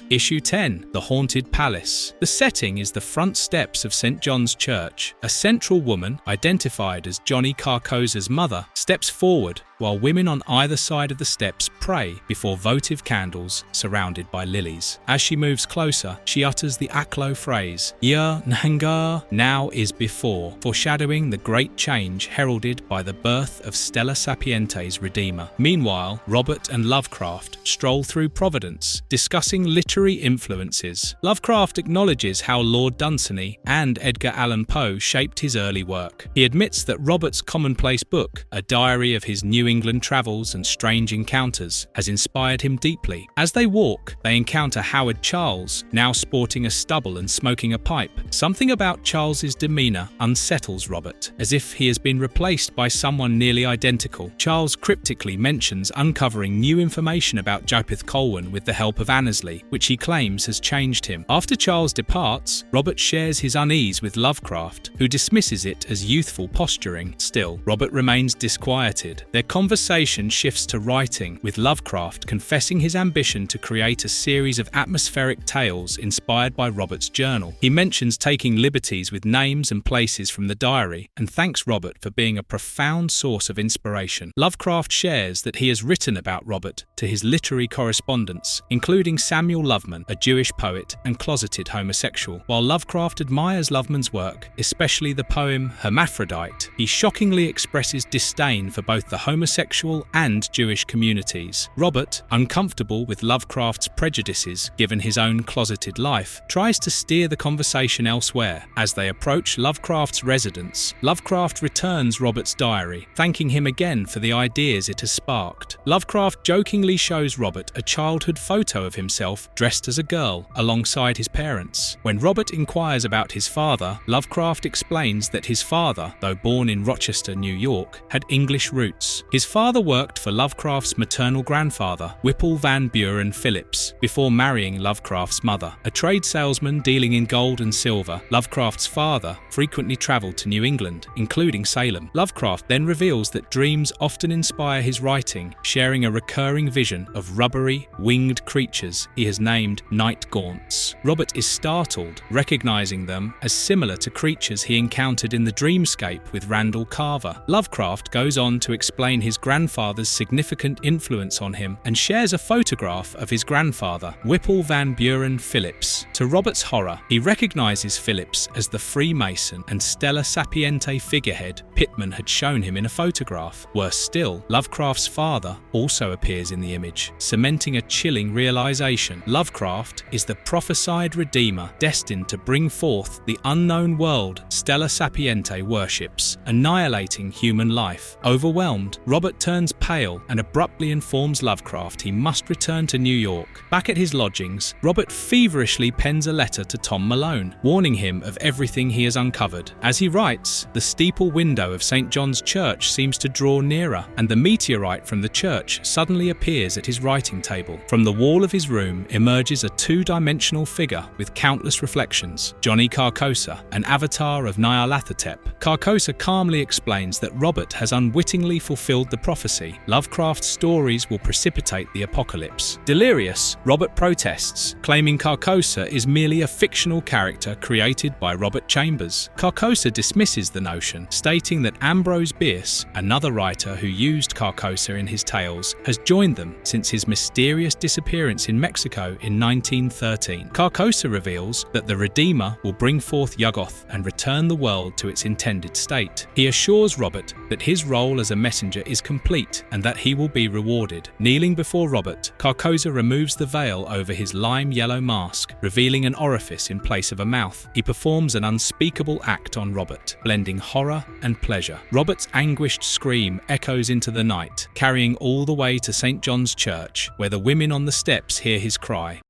Issue 10, The Haunted Palace. The setting is the front steps of St. John's Church. A central woman, identified as Johnny Carcosa's mother, steps forward while women on either side of the steps pray before votive candles surrounded by lilies. As she moves closer, she utters the Aklo phrase, "Yer Nhangar," now is before, foreshadowing the great change heralded by the birth of Stella Sapiente's Redeemer. Meanwhile, Robert and Lovecraft stroll through Providence, discussing literary influences. Lovecraft acknowledges how Lord Dunsany and Edgar Allan Poe shaped his early work. He admits that Robert's commonplace book, a diary of his New England travels and strange encounters, has inspired him deeply. As they walk, they encounter Howard Charles, now sporting a stubble and smoking a pipe. Something about Charles's demeanor unsettles Robert, as if he has been replaced by someone nearly identical. Charles cryptically mentions uncovering new information about Japheth Colwyn with the help of Annesley, which he claims has changed him. After Charles departs, Robert shares his unease with Lovecraft, who dismisses it as youthful posturing. Still, Robert remains disquieted. Their conversation shifts to writing, with Lovecraft confessing his ambition to create a series of atmospheric tales inspired by Robert's journal. He mentions taking liberties with names and places from the diary, and thanks Robert for being a profound source of inspiration. Lovecraft shares that he has written about Robert to his literary correspondents, including Samuel Loveman, a Jewish poet and closeted homosexual. While Lovecraft admires Loveman's work, especially the poem Hermaphrodite, he shockingly expresses disdain for both the homosexual and Jewish communities. Robert, uncomfortable with Lovecraft's prejudices given his own closeted life, tries to steer the conversation elsewhere. As they approach Lovecraft's residence, Lovecraft returns Robert's diary, thanking him again for the ideas it has sparked. Lovecraft jokingly shows Robert a childhood photo of himself dressed as a girl alongside his parents. When Robert inquires about his father, Lovecraft explains that his father, though born in Rochester, New York, had English roots. His father worked for Lovecraft's maternal grandfather, Whipple Van Buren Phillips, before marrying Lovecraft's mother. A trade salesman dealing in gold and silver, Lovecraft's father frequently traveled to New England, including Salem. Lovecraft then reveals that dreams often inspire his writing, sharing a recurring vision of rubbery, winged creatures he has named night gaunts. Robert is startled, recognizing them as similar to creatures he encountered in the dreamscape with Randall Carver. Lovecraft goes on to explain his grandfather's significant influence on him and shares a photograph of his grandfather, Whipple Van Buren Phillips. To Robert's horror, he recognizes Phillips as the Freemason and Stella Sapiente figurehead Pittman had shown him in a photograph. Worse still, Lovecraft's father also appears in the image, cementing a chilling realization. Lovecraft is the prophesied redeemer destined to bring forth the unknown world Stella Sapiente worships, annihilating human life. Overwhelmed, Robert turns pale and abruptly informs Lovecraft he must return to New York. Back at his lodgings, Robert feverishly pens a letter to Tom Malone, warning him of everything he has uncovered. As he writes, the steeple window of St. John's Church seems to draw nearer, and the meteorite from the church suddenly appears at his writing table. From the wall of his room emerges a two-dimensional figure with countless reflections, Johnny Carcosa, an avatar of Nyarlathotep. Carcosa calmly explains that Robert has unwittingly fulfilled fulfilled the prophecy. Lovecraft's stories will precipitate the apocalypse. Delirious, Robert protests, claiming Carcosa is merely a fictional character created by Robert Chambers. Carcosa dismisses the notion, stating that Ambrose Bierce, another writer who used Carcosa in his tales, has joined them since his mysterious disappearance in Mexico in 1913. Carcosa reveals that the Redeemer will bring forth Yuggoth and return the world to its intended state. He assures Robert that his role as a messenger is complete and that he will be rewarded. Kneeling before Robert, Carcosa removes the veil over his lime-yellow mask, revealing an orifice in place of a mouth. He performs an unspeakable act on Robert, blending horror and pleasure. Robert's anguished scream echoes into the night, carrying all the way to St. John's Church, where the women on the steps hear his cry.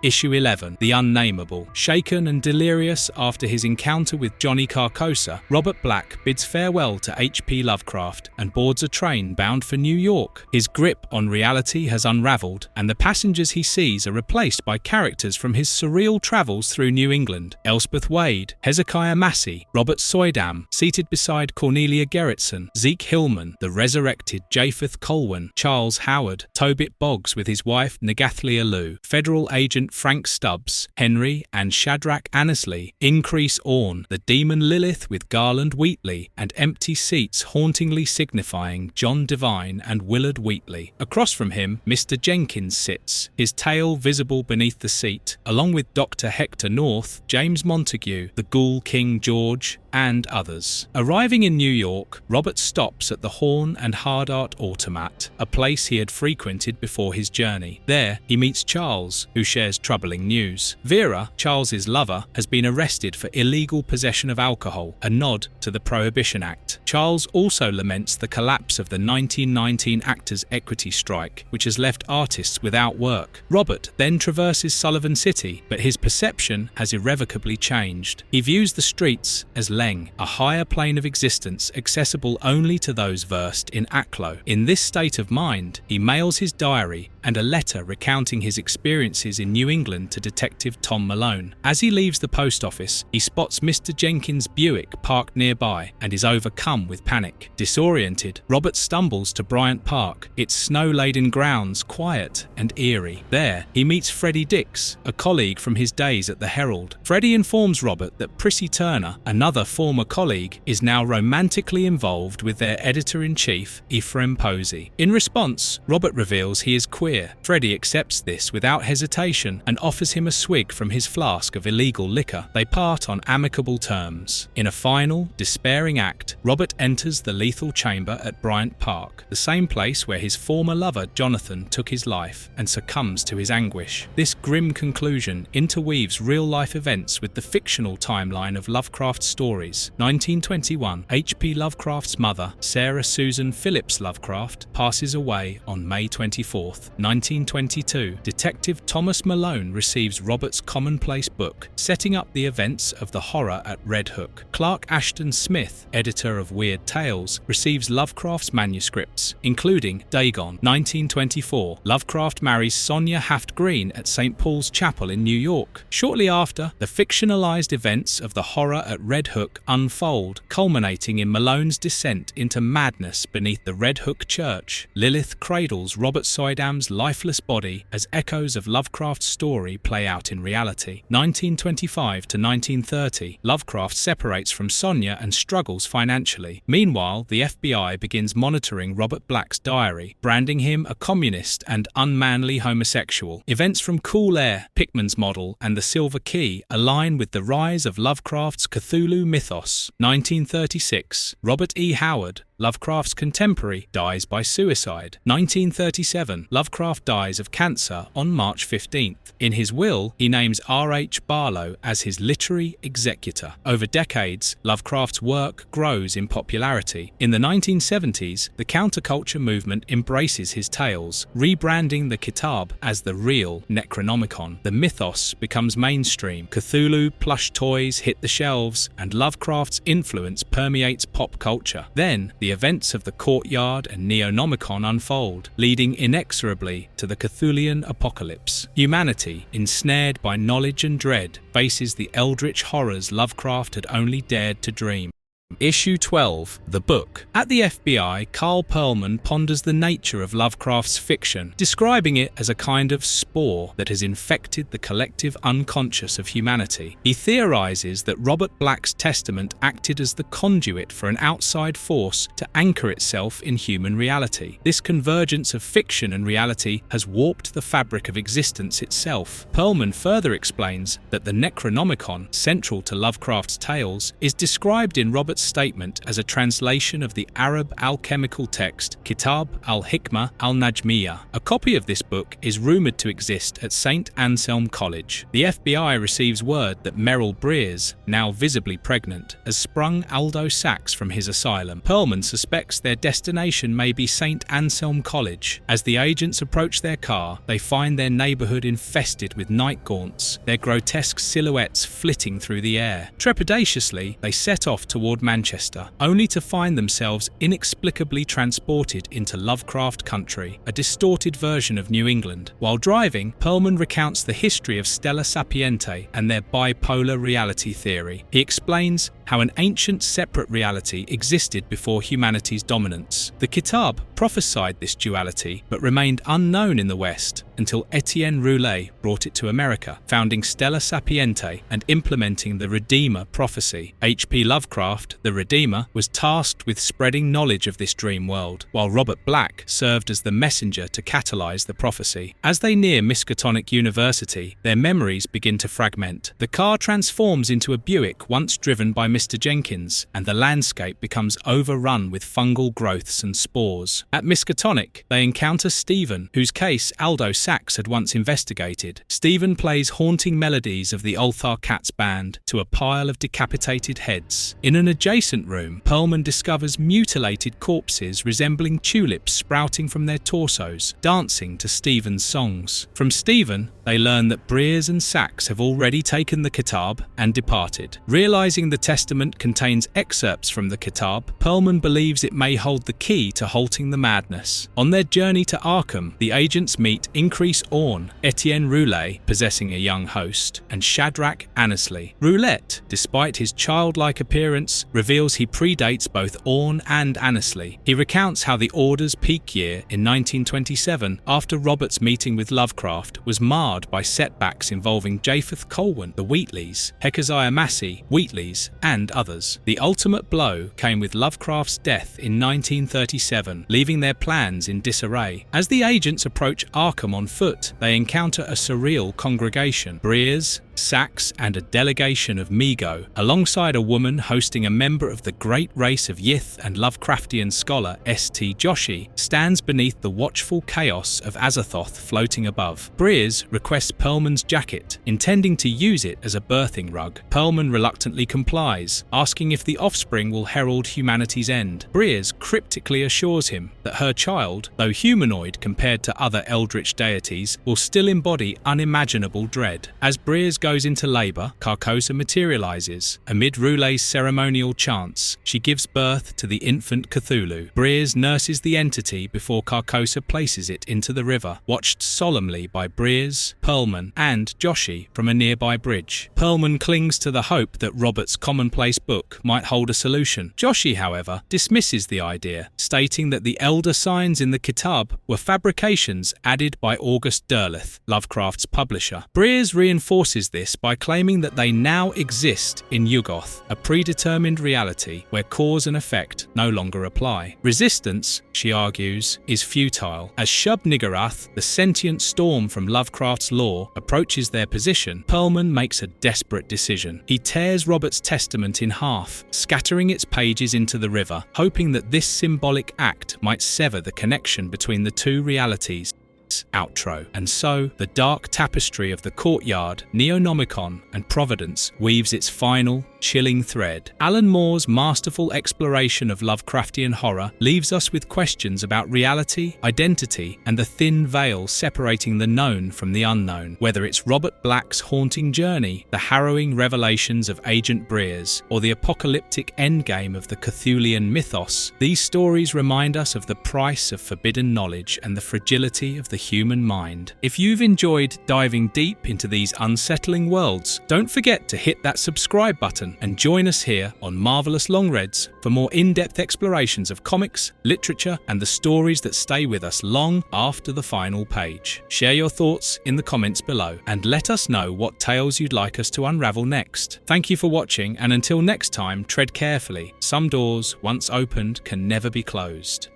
Issue 11, The Unnameable. Shaken and delirious after his encounter with Johnny Carcosa, Robert Black bids farewell to H.P. Lovecraft and boards a train bound for New York. His grip on reality has unraveled, and the passengers he sees are replaced by characters from his surreal travels through New England. Elspeth Wade, Hezekiah Massey, Robert Soydam, seated beside Cornelia Gerritsen, Zeke Hillman, the resurrected Japheth Colwyn, Charles Howard, Tobit Boggs with his wife Negathlia Lou, Federal Agent Frank Stubbs, Henry and Shadrach Annesley, Increase Orne, the demon Lilith with Garland Wheatley, and empty seats hauntingly signifying John Devine and Willard Wheatley. Across from him, Mr. Jenkins sits, his tail visible beneath the seat, along with Dr. Hector North, James Montague, the Ghoul King George, and others. Arriving in New York, Robert stops at the Horn and Hardart Automat, a place he had frequented before his journey. There, he meets Charles, who shares troubling news. Vera, Charles's lover, has been arrested for illegal possession of alcohol, a nod to the Prohibition Act. Charles also laments the collapse of the 1919 Actors' Equity Strike, which has left artists without work. Robert then traverses Sullivan City, but his perception has irrevocably changed. He views the streets as a higher plane of existence accessible only to those versed in Aklo. In this state of mind, he mails his diary and a letter recounting his experiences in New England to Detective Tom Malone. As he leaves the post office, he spots Mr. Jenkins' Buick parked nearby and is overcome with panic. Disoriented, Robert stumbles to Bryant Park, its snow-laden grounds quiet and eerie. There, he meets Freddie Dix, a colleague from his days at the Herald. Freddie informs Robert that Prissy Turner, another former colleague, is now romantically involved with their editor-in-chief, Ephraim Posey. In response, Robert reveals he is queer. Freddie accepts this without hesitation and offers him a swig from his flask of illegal liquor. They part on amicable terms. In a final, despairing act, Robert enters the lethal chamber at Bryant Park, the same place where his former lover Jonathan took his life, and succumbs to his anguish. This grim conclusion interweaves real-life events with the fictional timeline of Lovecraft's stories. 1921, H.P. Lovecraft's mother, Sarah Susan Phillips Lovecraft, passes away on May 24th. 1922, Detective Thomas Malone receives Robert's commonplace book, setting up the events of the horror at Red Hook. Clark Ashton Smith, editor of Weird Tales, receives Lovecraft's manuscripts, including Dagon. 1924, Lovecraft marries Sonia Haft Green at St. Paul's Chapel in New York. Shortly after, the fictionalized events of the horror at Red Hook unfold, culminating in Malone's descent into madness beneath the Red Hook Church. Lilith cradles Robert Soydam's lifeless body as echoes of Lovecraft's story play out in reality. 1925 to 1930, Lovecraft separates from Sonia and struggles financially. Meanwhile, the FBI begins monitoring Robert Black's diary, branding him a communist and unmanly homosexual. Events from Cool Air, Pickman's Model, and The Silver Key align with the rise of Lovecraft's Cthulhu mythos. 1936, Robert E. Howard, Lovecraft's contemporary, dies by suicide. 1937, Lovecraft dies of cancer on March 15th. In his will, he names R.H. Barlow as his literary executor. Over decades, Lovecraft's work grows in popularity. In the 1970s, the counterculture movement embraces his tales, rebranding the Kitab as the real Necronomicon. The mythos becomes mainstream. Cthulhu plush toys hit the shelves, and Lovecraft's influence permeates pop culture. Then, the events of the Courtyard and Neonomicon unfold, leading inexorably to the Cthulian apocalypse. Humanity, ensnared by knowledge and dread, faces the eldritch horrors Lovecraft had only dared to dream. Issue 12, The Book. At the FBI, Carl Perlman ponders the nature of Lovecraft's fiction, describing it as a kind of spore that has infected the collective unconscious of humanity. He theorizes that Robert Black's testament acted as the conduit for an outside force to anchor itself in human reality. This convergence of fiction and reality has warped the fabric of existence itself. Perlman further explains that the Necronomicon, central to Lovecraft's tales, is described in Robert's statement as a translation of the Arab alchemical text Kitab al-Hikmah al-Najmiyah. A copy of this book is rumoured to exist at St. Anselm College. The FBI receives word that Merrill Breers, now visibly pregnant, has sprung Aldo Sachs from his asylum. Perlman suspects their destination may be St. Anselm College. As the agents approach their car, they find their neighbourhood infested with night gaunts, their grotesque silhouettes flitting through the air. Trepidatiously, they set off toward Manchester, only to find themselves inexplicably transported into Lovecraft country, a distorted version of New England. While driving, Perlman recounts the history of Stella Sapiente and their bipolar reality theory. He explains how an ancient separate reality existed before humanity's dominance. The Kitab prophesied this duality, but remained unknown in the West until Etienne Roulet brought it to America, founding Stella Sapiente and implementing the Redeemer prophecy. H.P. Lovecraft, the Redeemer, was tasked with spreading knowledge of this dream world, while Robert Black served as the messenger to catalyze the prophecy. As they near Miskatonic University, their memories begin to fragment. The car transforms into a Buick once driven by Mr. Jenkins, and the landscape becomes overrun with fungal growths and spores. At Miskatonic, they encounter Stephen, whose case Aldo Sachs had once investigated. Stephen plays haunting melodies of the Ulthar Cats band to a pile of decapitated heads. In an adjacent room, Perlman discovers mutilated corpses resembling tulips sprouting from their torsos, dancing to Stephen's songs. From Stephen, they learn that Breers and Sachs have already taken the Kitab and departed. Realizing the testament contains excerpts from the Kitab, Perlman believes it may hold the key to halting the madness. On their journey to Arkham, the agents meet Increase Orne, Etienne Roulet, possessing a young host, and Shadrach Annesley. Roulette, despite his childlike appearance, reveals he predates both Orne and Annesley. He recounts how the Order's peak year in 1927, after Robert's meeting with Lovecraft, was marred by setbacks involving Japheth Colwyn, the Wheatleys, Hezekiah Massey, Wheatleys, and others. The ultimate blow came with Lovecraft's death in 1937, leaving their plans in disarray. As the agents approach Arkham on foot, they encounter a surreal congregation. Breers, Sachs, and a delegation of Migo, alongside a woman hosting a member of the great race of Yith and Lovecraftian scholar S.T. Joshi, stands beneath the watchful chaos of Azathoth floating above. Breers requests Perlman's jacket, intending to use it as a birthing rug. Perlman reluctantly complies, asking if the offspring will herald humanity's end. Breers cryptically assures him that her child, though humanoid compared to other eldritch deities, will still embody unimaginable dread. As Breers goes into labour, Carcosa materialises. Amid Roulet's ceremonial chants, she gives birth to the infant Cthulhu. Breers nurses the entity before Carcosa places it into the river, watched solemnly by Breers, Perlman, and Joshi from a nearby bridge. Perlman clings to the hope that Robert's commonplace book might hold a solution. Joshi, however, dismisses the idea, stating that the elder signs in the Kitab were fabrications added by August Derleth, Lovecraft's publisher. Breers reinforces this by claiming that they now exist in Yugoth, a predetermined reality where cause and effect no longer apply. Resistance, she argues, is futile. As Shub-Niggurath, the sentient storm from Lovecraft's lore, approaches their position, Perlman makes a desperate decision. He tears Robert's testament in half, scattering its pages into the river, hoping that this symbolic act might sever the connection between the two realities. Outro. And so, the dark tapestry of the Courtyard, Neonomicon, and Providence weaves its final, chilling thread. Alan Moore's masterful exploration of Lovecraftian horror leaves us with questions about reality, identity, and the thin veil separating the known from the unknown. Whether it's Robert Black's haunting journey, the harrowing revelations of Agent Breers, or the apocalyptic endgame of the Cthulian mythos, these stories remind us of the price of forbidden knowledge and the fragility of the human mind. If you've enjoyed diving deep into these unsettling worlds, don't forget to hit that subscribe button on and join us here on Marvelous Long Reads for more in-depth explorations of comics, literature, and the stories that stay with us long after the final page. Share your thoughts in the comments below and let us know what tales you'd like us to unravel next. Thank you for watching, and until next time, tread carefully. Some doors, once opened, can never be closed.